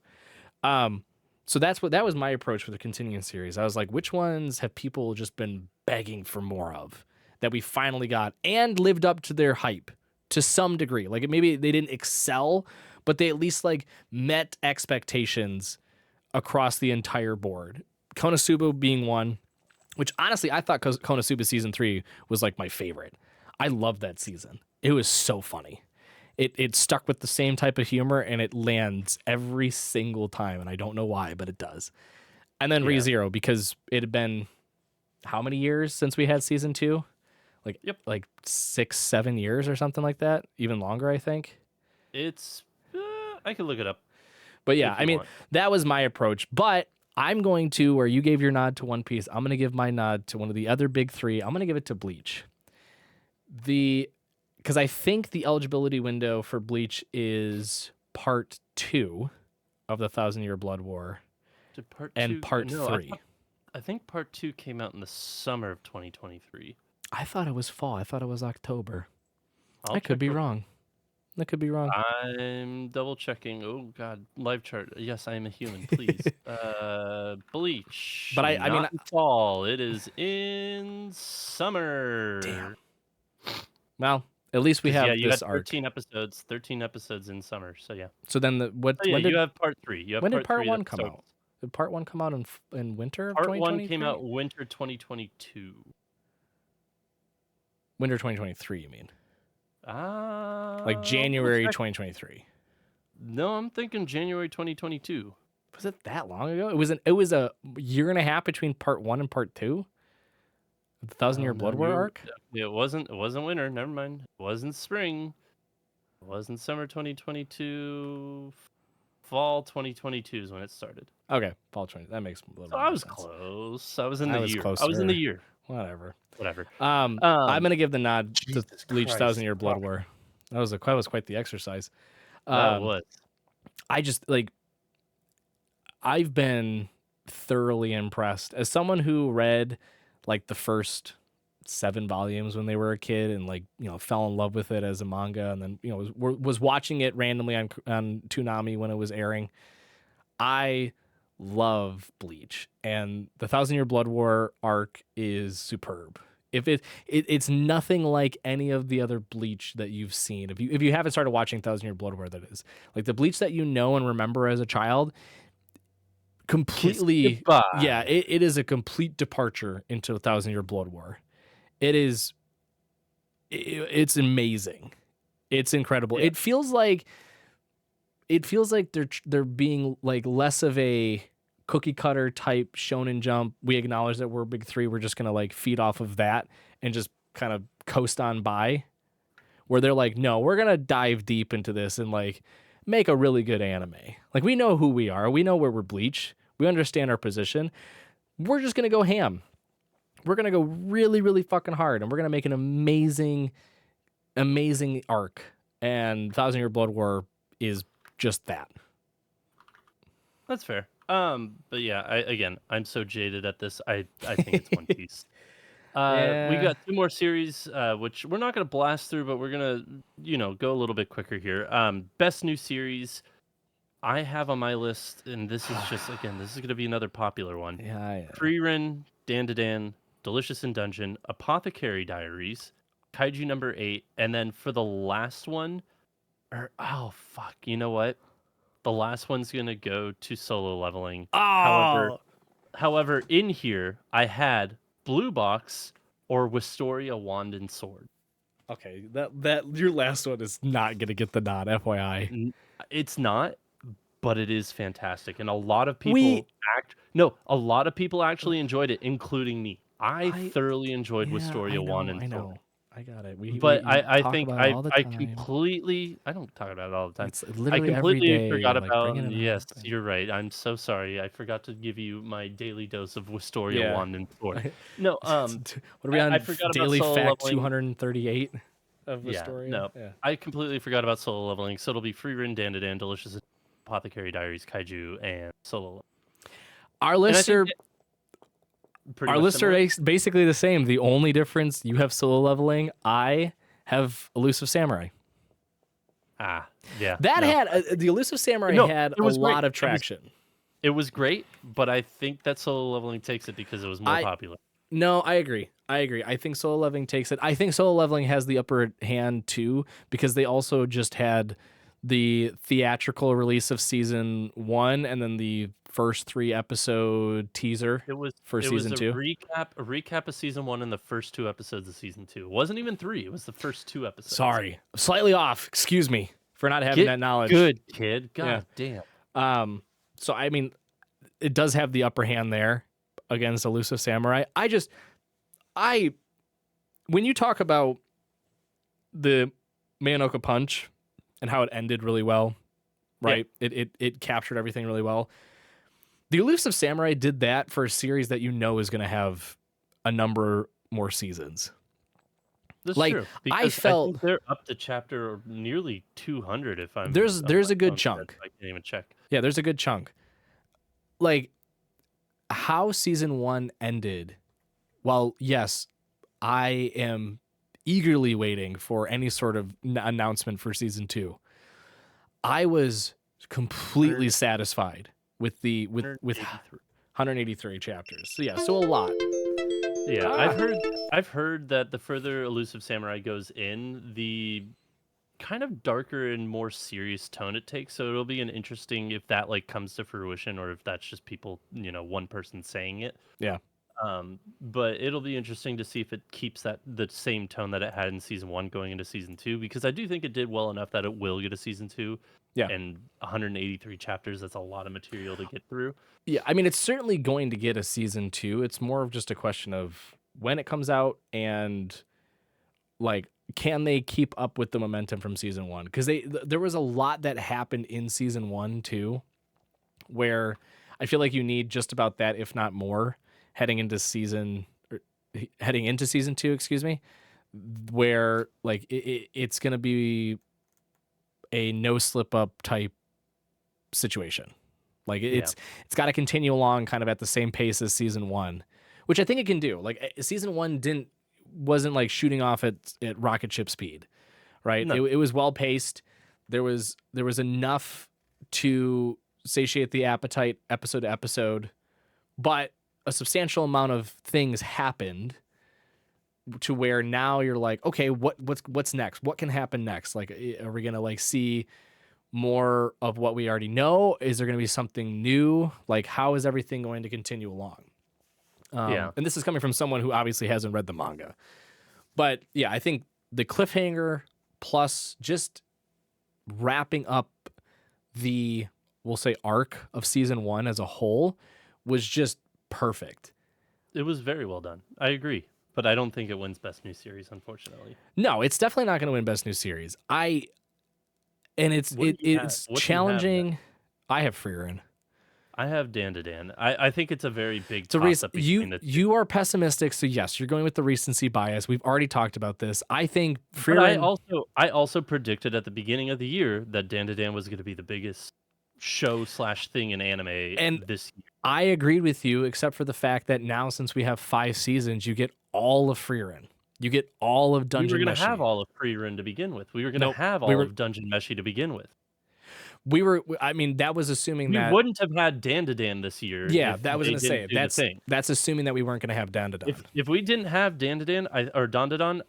So that was my approach with the continuing series. I was like, which ones have people just been begging for more of that we finally got and lived up to their hype to some degree? Like maybe they didn't excel, but they at least like met expectations across the entire board. Konosuba being one, which honestly I thought Konosuba season 3 was like my favorite. I loved that season. It was so funny. It stuck with the same type of humor and it lands every single time. And I don't know why, but it does. And then ReZero, because it had been how many years since we had season 2? Like 6-7 years or something like that. Even longer, I think. It's I could look it up. But yeah, I mean, that was my approach. But I'm going to, where you gave your nod to One Piece, I'm going to give my nod to one of the other big three. I'm going to give it to Bleach. Because I think the eligibility window for Bleach is part 2 of the 1,000-Year Blood War. Part 3. I think part 2 came out in the summer of 2023. I thought it was fall. I thought it was October. I could be wrong. That could be wrong. I'm double checking. Oh God, live chart. Yes, I am a human. Please. Bleach. But I mean, fall. It is in summer. Damn. Well, at least we have you this had 13 episodes. 13 episodes in summer. So yeah. So then when you have part 3. When did part 1 come out? Did part 1 come out in winter of 2023? Part 1 came out winter 2022. Winter 2023, you mean? Like January 2023. No, I'm thinking January 2022. Was it that long ago? It was a year and a half between part 1 and part 2. The 1,000-Year Blood War arc. It wasn't winter. Never mind. It wasn't spring. It wasn't summer 2022. Fall 2022 is when it started. Okay, fall 20. That makes a little. So I was sense. Close. I was in the year. Closer. I was in the year. Whatever. I'm gonna give the nod to Bleach 1,000-Year Blood War. That was quite the exercise. That was. I just like. I've been thoroughly impressed as someone who read like the first 7 volumes when they were a kid and like fell in love with it as a manga and then was watching it randomly on Toonami when it was airing. I love Bleach, and the Thousand Year Blood War arc is superb. If it's nothing like any of the other Bleach that you've seen. If you haven't started watching Thousand Year Blood War, that is like the Bleach that you know and remember as a child. Completely, goodbye. yeah. It is a complete departure into Thousand Year Blood War. It's amazing. It's incredible. Yeah. It feels like they're being like less of a cookie cutter type Shonen Jump. We acknowledge that we're big three. We're just gonna like feed off of that and just kind of coast on by. Where they're like, no, we're gonna dive deep into this and like make a really good anime. Like we know who we are. We know where we're Bleach. We understand our position. We're just gonna go ham. We're gonna go really, really fucking hard, and we're gonna make an amazing arc. And Thousand Year Blood War is just that. That's fair. But yeah, I'm so jaded at this. I think it's One Piece. We got two more series, which we're not gonna blast through, but we're gonna, go a little bit quicker here. Best new series I have on my list, and this is just this is gonna be another popular one. Yeah. Frieren, Dan to Dan, Delicious in Dungeon, Apothecary Diaries, Kaiju number 8, and then for the last one, you know what? The last one's gonna go to Solo Leveling. Oh. However, in here I had Blue Box or Wistoria Wand and Sword. Okay, that your last one is not gonna get the nod, FYI. It's not, but it is fantastic, and a lot of people actually enjoyed it, including me. I thoroughly enjoyed Wistoria Wand and Sword. I got it. I think I time. completely I don't talk about it all the time. It's literally I completely every day, forgot like, about bringing it yes, up. you're right. I'm so sorry. I forgot to give you my daily dose of Wistoria Yeah. Wand and Sword. No, what are we on? I forgot about Daily Solo fact Leveling. 238 of Yeah, Wistoria. no, I completely forgot about Solo Leveling. So it'll be Frieren, Dan to Dan, Delicious, Apothecary Diaries, Kaiju, and Solo Leveling. Our lists are similar. basically the same. The only difference, you have Solo Leveling. I have Elusive Samurai. Yeah. That had the Elusive Samurai had a lot of traction. It was great, but I think that Solo Leveling takes it because it was more popular. No, I agree. I think Solo Leveling takes it. I think Solo Leveling has the upper hand too because they also just had the theatrical release of season 1 and then the first 3 episode teaser for season 2. A recap of season 1 and the first 2 episodes of season 2. It wasn't even 3. It was the first 2 episodes. Sorry. Slightly off. Excuse me for not having that knowledge. Good, kid. God damn. So I mean, it does have the upper hand there against Elusive Samurai. When you talk about the Mayonoka Punch and how it ended really well, right? Yeah. It captured everything really well. The Elusive Samurai did that for a series that you know is going to have a number more seasons. That's true. I think they're up to chapter nearly 200. If I'm there's a good chunk. I can't even check. Yeah, there's a good chunk. Like how season 1 ended. Well, yes, I am eagerly waiting for any sort of announcement for season 2. I was completely satisfied with 183 chapters. So yeah, so a lot. Yeah, I've heard that the further Elusive Samurai goes in, the kind of darker and more serious tone it takes. So it'll be an interesting if that like comes to fruition or if that's just people, one person saying it. Yeah. But it'll be interesting to see if it keeps the same tone that it had in season 1 going into season 2, because I do think it did well enough that it will get a season 2. Yeah. And 183 chapters, that's a lot of material to get through. Yeah, I mean, it's certainly going to get a season 2. It's more of just a question of when it comes out and like, can they keep up with the momentum from season 1? Because there was a lot that happened in season 1 too, where I feel like you need just about that, if not more, heading into season 2, excuse me, where like it's going to be a no slip up type situation. Like it's got to continue along kind of at the same pace as season 1, which I think it can do. Like season 1 wasn't like shooting off at rocket ship speed, right? No. It was well paced. There was enough to satiate the appetite episode to episode, but a substantial amount of things happened to where now you're like, okay, what's next? What can happen next? Like, are we gonna like see more of what we already know? Is there gonna be something new? Like, how is everything going to continue along? Yeah. And this is coming from someone who obviously hasn't read the manga. But yeah, I think the cliffhanger plus just wrapping up the, we'll say, arc of season 1 as a whole was just perfect. It was very well done. I agree. But I don't think it wins Best New Series, unfortunately. No, it's definitely not going to win Best New Series. It's challenging. I have Frieren. I have Dan to Dan. I think it's a very big So toss-up between the two. you are pessimistic, so yes, you're going with the recency bias. We've already talked about this. I think But Frieren. I also predicted at the beginning of the year that Dan to Dan was going to be the biggest show/thing in anime this year. I agreed with you, except for the fact that now, since we have 5 seasons, you get all of Frieren. You get all of Dungeon Meshi. We were going to have all of Frieren to begin with. We were going to have all of Dungeon Meshi to begin with. I mean, that was assuming we that... We wouldn't have had Dan to Dan this year. Yeah, that was going to say. That's assuming that we weren't going to have Dan to Dan. If we didn't have Dan to Dan, or Dan to Dan,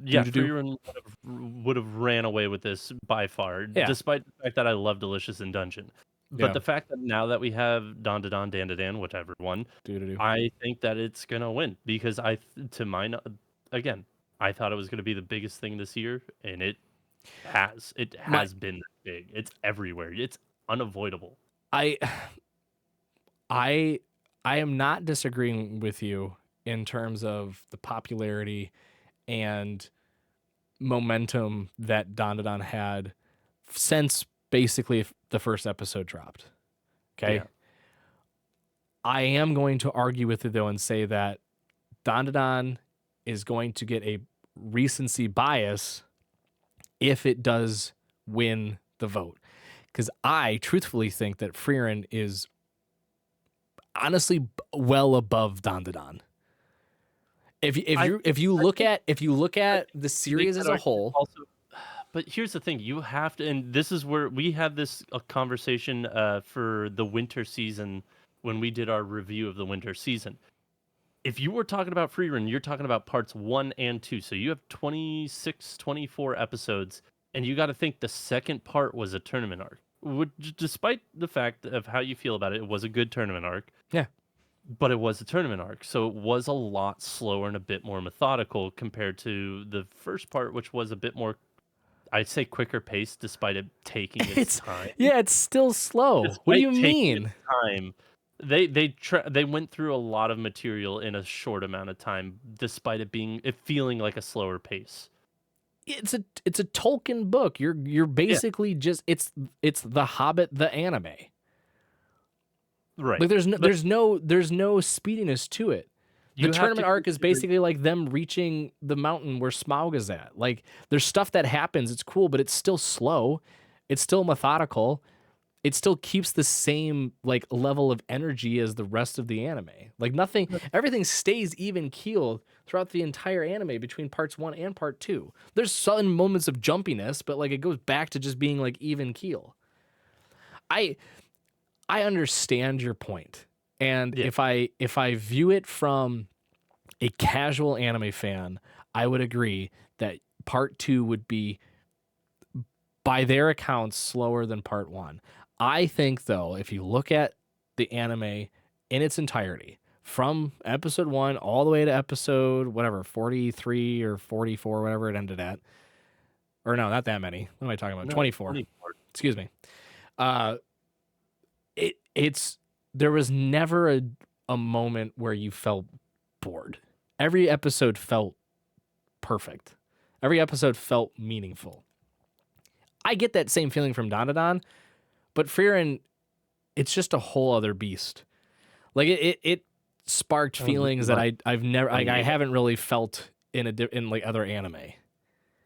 Frieren would have ran away with this by far, despite the fact that I love Delicious in Dungeon. But the fact that now that we have Dan to Dan, whichever one, I think that it's going to win. Because I thought it was going to be the biggest thing this year, and it has. It has been big. It's everywhere. It's unavoidable. I am not disagreeing with you in terms of the popularity and momentum that Dan to Dan had since basically the first episode dropped. Okay. Yeah. I am going to argue with you though and say that Dan to Dan is going to get a recency bias if it does win the vote. Because I truthfully think that Frieren is honestly well above Dan to Dan. If you look at the series as a whole. Also, but here's the thing: you have to, and this is where we had this conversation for the winter season when we did our review of the winter season. If you were talking about Frieren, you're talking about parts 1 and 2. So you have 26, 24 episodes, and you got to think the second part was a tournament arc. Despite the fact of how you feel about it, it was a good tournament arc. Yeah. But it was a tournament arc, so it was a lot slower and a bit more methodical compared to the first part, which was a bit more, I'd say, quicker paced, despite it taking its time. Yeah, it's still slow. What do you mean? Time. They went through a lot of material in a short amount of time, despite it feeling like a slower pace. It's a Tolkien book. You're basically just it's The Hobbit the anime. Right. Like there's no speediness to it. The tournament arc is basically like them reaching the mountain where Smaug is at. Like there's stuff that happens, it's cool, but it's still slow. It's still methodical. It still keeps the same like level of energy as the rest of the anime. Like everything stays even keeled throughout the entire anime between parts 1 and part 2. There's sudden moments of jumpiness, but like it goes back to just being like even keel. I understand your point. And if I view it from a casual anime fan, I would agree that part 2 would be, by their accounts, slower than part 1. I think, though, if you look at the anime in its entirety, from episode 1 all the way to episode, 43 or 44, whatever it ended at. Or no, not that many. What am I talking about? 24. Excuse me. There was never a moment where you felt bored. Every episode felt perfect. Every episode felt meaningful. I get that same feeling from Dan to Dan, but Frieren, it's just a whole other beast. Like it sparked feelings that I've never, like I haven't really felt in like other anime.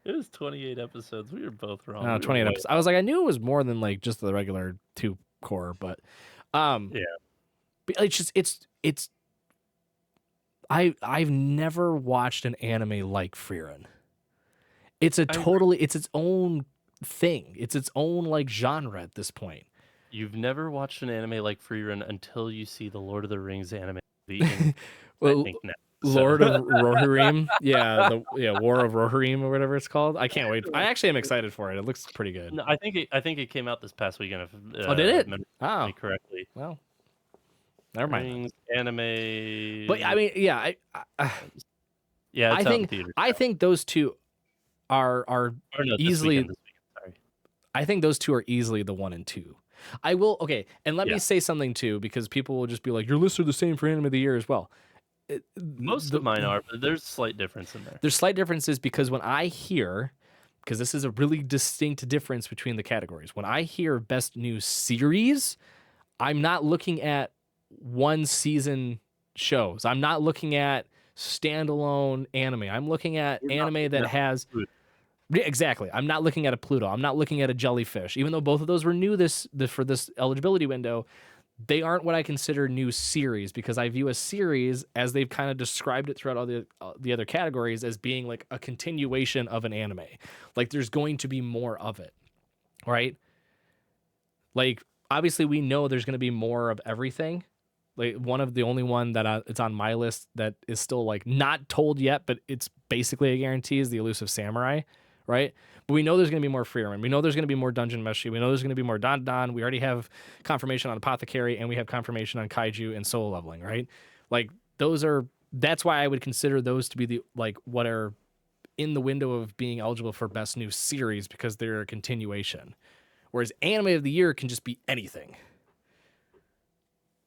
It was 28 episodes. We were both wrong. No, 28 episodes. I was like, I knew it was more than like just the regular 2 core, but yeah. But it's I've never watched an anime like Frieren. It's its own thing. It's its own like genre at this point. You've never watched an anime like Free Run until you see the Lord of the Rings anime movie, and I Well, think now. So Lord of Rohirrim, yeah, War of Rohirrim or whatever it's called. I can't wait. I actually am excited for it. It looks pretty good. no, I think it came out this past weekend if Oh, did it? remember me Oh, correctly. well, never mind then. Rings But I anime. mean, yeah, Yeah, I it's out in think theaters I now. think those two are Or no, this easily. weekend. This weekend. Sorry. I think those two are easily the 1 and 2. I will okay, and let me Yeah. say something too, because people will just be like, "Your lists are the same for anime of the year as well." Most of mine are, but there's slight difference in there. There's slight differences because when I hear, because this is a really distinct difference between the categories. When I hear best new series, I'm not looking at one season shows. I'm not looking at standalone anime. I'm looking at We're not anime looking that at has food. exactly. I'm not looking at a Pluto. I'm not looking at a jellyfish. Even though both of those were new for this eligibility window, they aren't what I consider new series because I view a series as they've kind of described it throughout all the other categories as being like a continuation of an anime. Like there's going to be more of it, right? Like obviously we know there's going to be more of everything. Like one of the only one that it's on my list that is still like not told yet, but it's basically a guarantee is the Elusive Samurai, right? But we know there's going to be more Freerun. We know there's going to be more Dungeon Meshi. We know there's going to be more Don Don. We already have confirmation on Apothecary and we have confirmation on Kaiju and Solo Leveling, right? Like that's why I would consider those to be the like what are in the window of being eligible for best new series because they're a continuation. Whereas anime of the year can just be anything.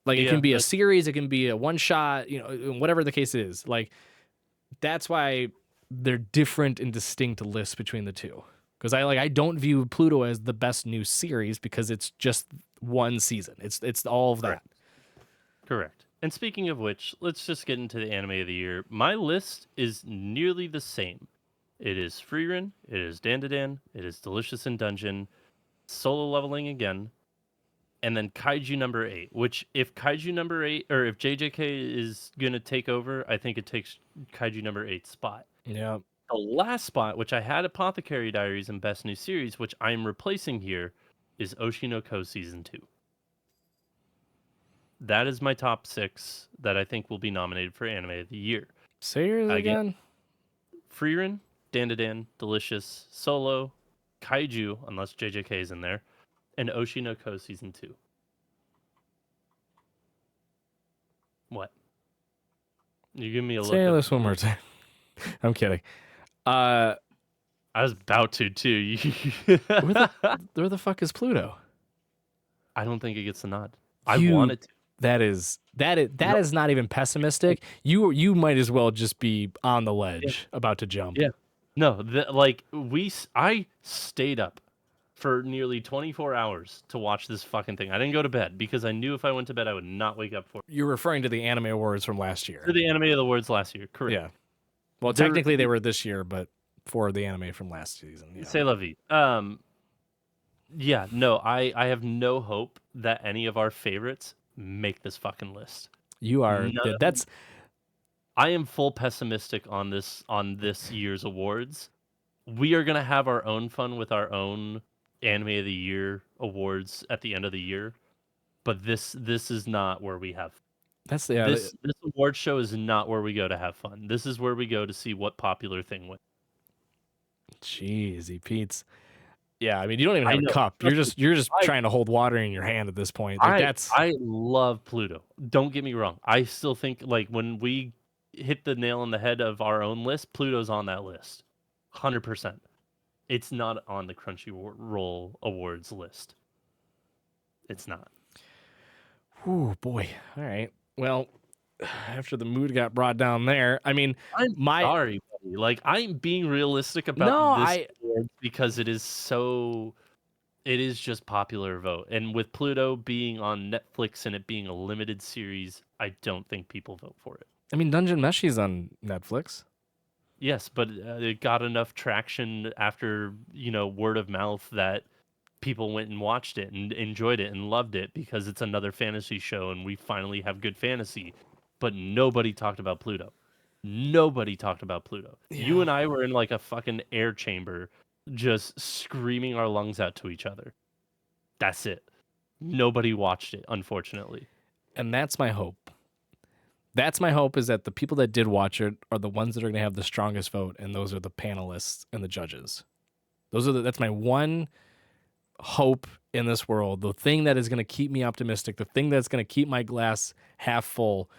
Like it can Yeah, be a series, it can be a one shot, whatever the case is. Like that's why they're different and distinct lists between the two. Because I don't view Pluto as the best new series because it's just one season. It's all of that. correct. Correct. And speaking of which, let's just get into the anime of the year. My list is nearly the same. It is Freerun, it is Dandadan, it is Delicious in Dungeon, Solo Leveling again, and then Kaiju number 8, which if Kaiju number 8 or if JJK is going to take over, I think it takes Kaiju number 8 spot. Yeah. The last spot, which I had Apothecary Diaries and Best New Series, which I'm replacing here, is Oshinoko Season 2. That is my top 6 that I think will be nominated for Anime of the Year. Say yours again. Freerun, Dandadan, Delicious, Solo, Kaiju, unless JJK is in there, and Oshinoko Season 2. What? You give me a look. Say this one more time. I'm kidding. I was about to too. Where the fuck is Pluto? I don't think it gets a nod. I want it to. That is not even pessimistic. You might as well just be on the ledge about to jump. Yeah. No, I stayed up for nearly 24 hours to watch this fucking thing. I didn't go to bed because I knew if I went to bed I would not wake up for it. You're referring to the Anime Awards from last year. For the Anime of the Awards last year, correct. Yeah. Well, technically they were this year, but for the anime from last season. Yeah. C'est la vie. Yeah, no, I have no hope that any of our favorites make this fucking list. You are I am full pessimistic on this year's awards. We are gonna have our own fun with our own Anime of the Year awards at the end of the year, but this is not where we have. This award show is not where we go to have fun. This is where we go to see what popular thing wins. Jeezy Pete's. Yeah, I mean you don't even have a cup. You're just trying to hold water in your hand at this point. Like, I love Pluto. Don't get me wrong. I still think like when we hit the nail on the head of our own list, Pluto's on that list. 100%. It's not on the Crunchyroll Awards list. It's not. Oh boy. All right. Well, after the mood got brought down there, I mean, I'm sorry, buddy. Like I'm being realistic about this award because it is just popular vote. And with Pluto being on Netflix and it being a limited series, I don't think people vote for it. I mean, Dungeon Meshi's on Netflix. Yes, but it got enough traction after, word of mouth that people went and watched it and enjoyed it and loved it because it's another fantasy show and we finally have good fantasy. But nobody talked about Pluto. Nobody talked about Pluto. Yeah. You and I were in like a fucking air chamber just screaming our lungs out to each other. That's it. nobody watched it, unfortunately. And that's my hope. That's my hope, is that the people that did watch it are the ones that are going to have the strongest vote, and those are the panelists and the judges. That's my one hope in this world. The thing that is going to keep me optimistic, the thing that's going to keep my glass half full,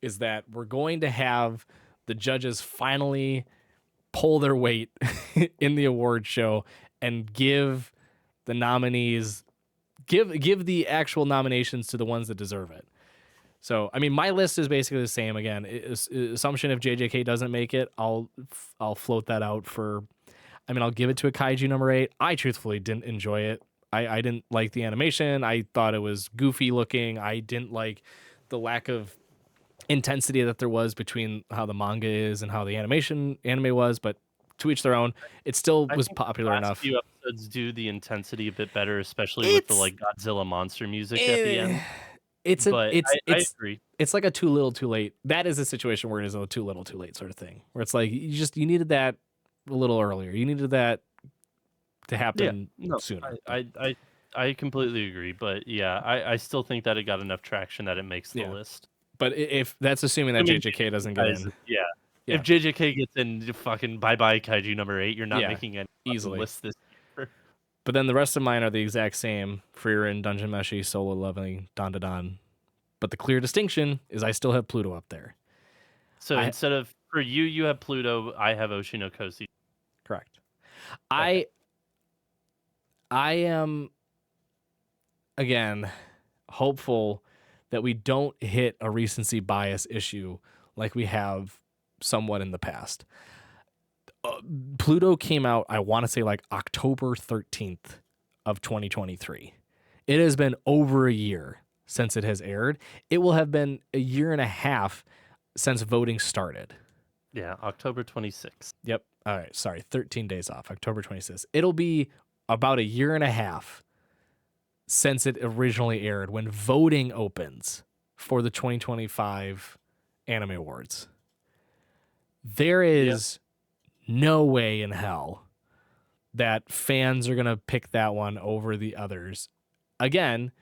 is that we're going to have the judges finally pull their weight in the award show and give the nominees, give the actual nominations to the ones that deserve it. So, I mean, my list is basically the same. Again, assumption if JJK doesn't make it, I'll float that out for. I mean, I'll give it to a Kaiju number 8. I truthfully didn't enjoy it. I didn't like the animation. I thought it was goofy looking. I didn't like the lack of intensity that there was between how the manga is and how the anime was. But to each their own. It still was popular enough. Few episodes do the intensity a bit better, especially with the like Godzilla monster music at the end. I agree. It's like a too little too late. That is a situation where it is a too little too late sort of thing, where it's like you needed that a little earlier. You needed that to happen sooner. I completely agree, but yeah, I still think that it got enough traction that it makes the list. But if that's assuming that JJK doesn't get in. Yeah. If JJK gets in, fucking bye-bye Kaiju number 8, you're not making any easily list this year. But then the rest of mine are the exact same. Frieren, Dungeon Meshi, Solo Leveling, Dandadan. But the clear distinction is I still have Pluto up there. So instead of, for you have Pluto, I have Oshinokoshi. Correct. Okay. I am, again, hopeful that we don't hit a recency bias issue like we have somewhat in the past. Pluto came out, I want to say like October 13th of 2023. It has been over a year since it has aired. It will have been a year and a half since voting started. Yeah, October 26th. Yep. All right. Sorry. 13 days off. October 26th. It'll be about a year and a half since it originally aired when voting opens for the 2025 Anime Awards. There is no way in hell that fans are going to pick that one over the others. Again,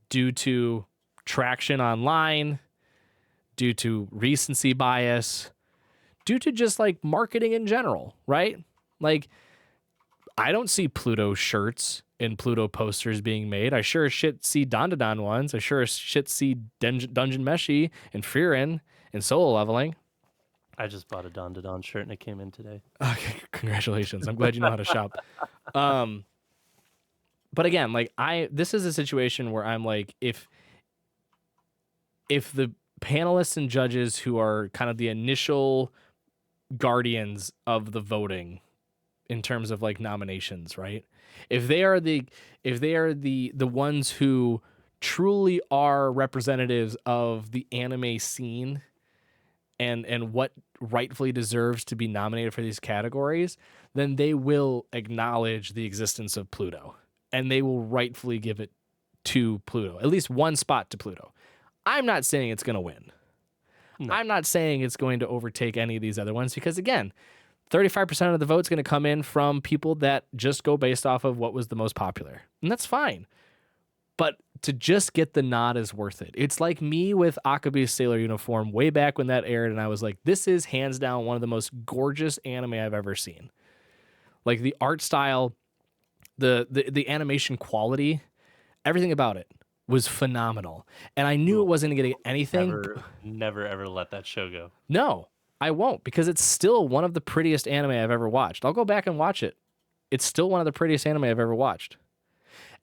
due to traction online, due to recency bias, due to just like marketing in general, right? Like, I don't see Pluto shirts and Pluto posters being made. I sure as shit see Dandadan ones. I sure as shit see Dungeon Meshi and Frieren and Solo Leveling. I just bought a Dandadan shirt and it came in today. Okay, congratulations. I'm glad you know how to shop. But again, like this is a situation where I'm like, if the panelists and judges who are kind of the initial guardians of the voting in terms of like nominations, right? If they are the ones who truly are representatives of the anime scene and what rightfully deserves to be nominated for these categories, then they will acknowledge the existence of Pluto and they will rightfully give it to Pluto, at least one spot to Pluto. I'm not saying it's going to win. No. I'm not saying it's going to overtake any of these other ones because, again, 35% of the vote's going to come in from people that just go based off of what was the most popular. And that's fine. But to just get the nod is worth it. It's like me with Akabe's Sailor Uniform way back when that aired, and I was like, this is hands down one of the most gorgeous anime I've ever seen. Like the art style, the animation quality, everything about it was phenomenal. And I knew it wasn't going to get anything. Never, ever let that show go. No, I won't, because it's still one of the prettiest anime I've ever watched. I'll go back and watch it. It's still one of the prettiest anime I've ever watched.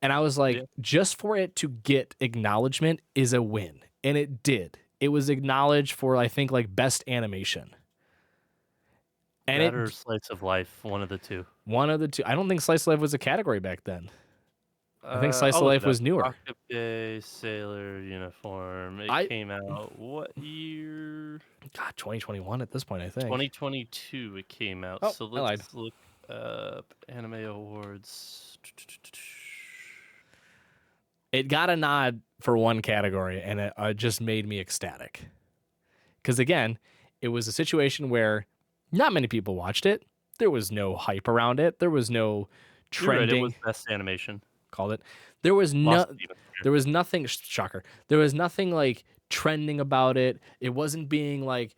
And I was like, just for it to get acknowledgement is a win. And it did. It was acknowledged for, I think, like best animation. And that or Slice of Life, one of the two. One of the two. I don't think Slice of Life was a category back then. I think Slice of Life was newer. BakaBites Sailor Uniform. It came out what year? God, 2021 at this point, I think. 2022 it came out. Oh, so let's look up Anime Awards. It got a nod for one category, and it just made me ecstatic. Because, again, it was a situation where not many people watched it. There was no hype around it. There was no trending. Right, it was best animation. called it. There was Lost no, Demon there was nothing. Shocker. There was nothing like trending about it. It wasn't being like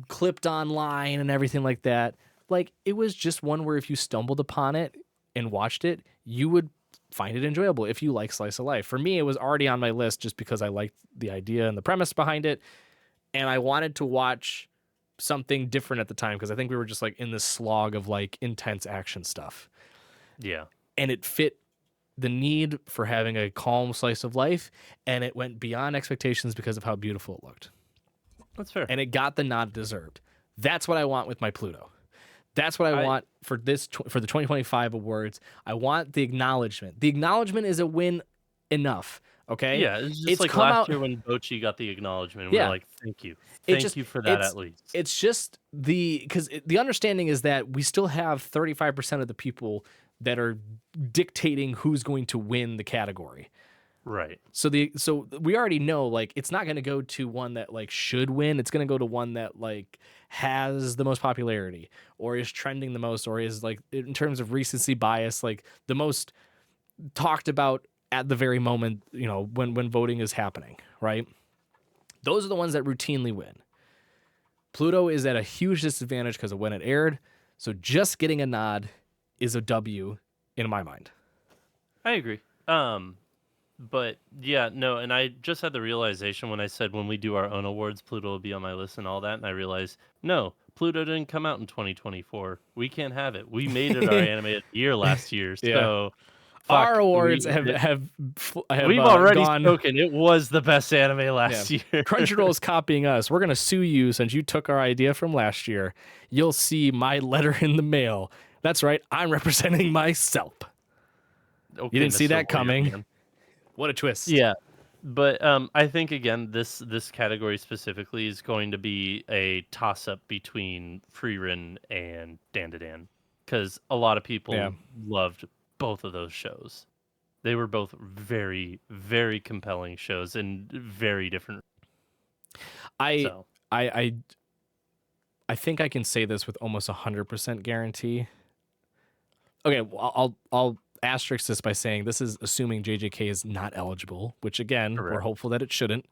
clipped online and everything like that. Like it was just one where if you stumbled upon it and watched it, you would find it enjoyable if you like slice of life. For me, it was already on my list just because I liked the idea and the premise behind it, and I wanted to watch something different at the time because I think we were just like in this slog of like intense action stuff, Yeah, and it fit the need for having a calm slice of life, and it went beyond expectations because of how beautiful it looked, that's fair. and it got the nod it deserved. That's what I want with my Pluto. That's what I want for for the 2025 awards. I want the acknowledgement. The acknowledgement is a win enough. Okay, Yeah, it's just it's like come last out. year when Bocchi got the acknowledgement. We're Yeah, like, thank you, it thank just you for that at least. it's just because the understanding is that we still have 35% of the people that are dictating who's going to win the category. Right. So we already know like it's not going to go to one that like should win. It's going to go to one that like has the most popularity or is trending the most or is like in terms of recency bias like the most talked about at the very moment, you know, when voting is happening, right? Those are the ones that routinely win. Pluto is at a huge disadvantage because of when it aired. So just getting a nod is a W in my mind. I agree. But yeah, no, and I just had the realization when I said when we do our own awards, Pluto will be on my list and all that, and I realized no, Pluto didn't come out in 2024. We can't have it. We made it our anime of the year last year, Yeah. so Our fuck. awards have We've already gone. spoken. It was the best anime last Yeah. year. Crunchyroll is copying us. We're gonna sue you since you took our idea from last year. You'll see my letter in the mail. That's right. I'm representing myself. Okay, You didn't see Mr. that Lawyer coming. Man. What a twist. Yeah, but I think again, this category specifically is going to be a toss up between Frieren and Dandadan, because a lot of people Yeah. loved both of those shows. They were both very, very compelling shows and very different. I So I I I think I can say this with almost 100% guarantee. Okay, well, I'll asterisk this by saying this is assuming JJK is not eligible, which again, we're correct. hopeful that it shouldn't,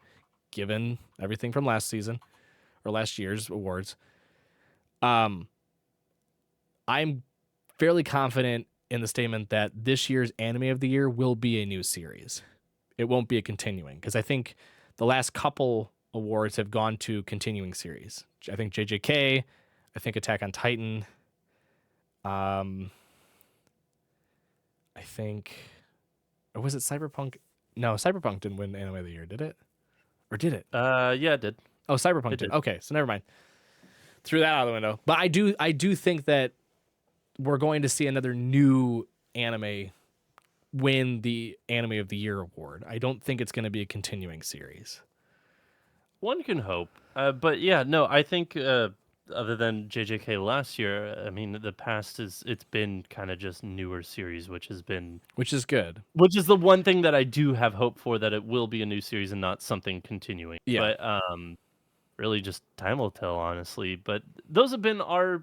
given everything from last season or last year's awards. I'm fairly confident in the statement that this year's anime of the year will be a new series. It won't be a continuing because I think the last couple awards have gone to continuing series. I think JJK, I think Attack on Titan. I think, or was it Cyberpunk? No, Cyberpunk didn't win Anime of the Year, did it? Or did it? Yeah, it did. Oh, Cyberpunk It did. did. Okay, so never mind. Threw that out of the window. But I do think that we're going to see another new anime win the Anime of the Year award. I don't think it's going to be a continuing series. One can hope. But yeah, no, I think other than JJK last year, I mean, the past it's been kind of just newer series, which is good. which is the one thing that I do have hope for, that it will be a new series and not something continuing. Yeah. But really just time will tell, honestly. But those have been our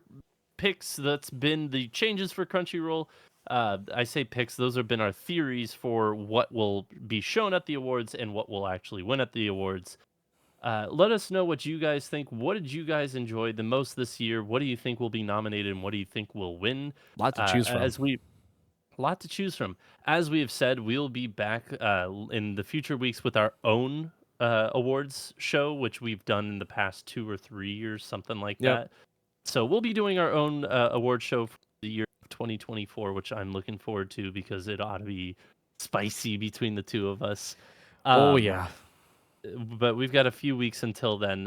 picks. That's been the changes for Crunchyroll. I say picks, those have been our theories for what will be shown at the awards and what will actually win at the awards. Let us know what you guys think. What did you guys enjoy the most this year? What do you think will be nominated and what do you think will win? Lot to choose from. A lot to choose from. As we have said, we'll be back in the future weeks with our own awards show, which we've done in the past 2 or 3 years, something like Yep. that. So we'll be doing our own award show for the year 2024, which I'm looking forward to because it ought to be spicy between the two of us. Oh, yeah. But we've got a few weeks until then.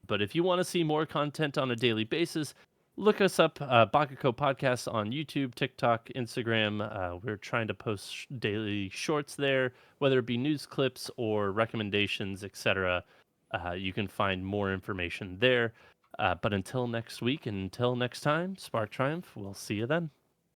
But if you want to see more content on a daily basis, look us up, Baka&Co Podcast on YouTube, TikTok, Instagram. We're trying to post daily shorts there, whether it be news clips or recommendations, etc. You can find more information there. But until next week and until next time, Spark Triumph, we'll see you then.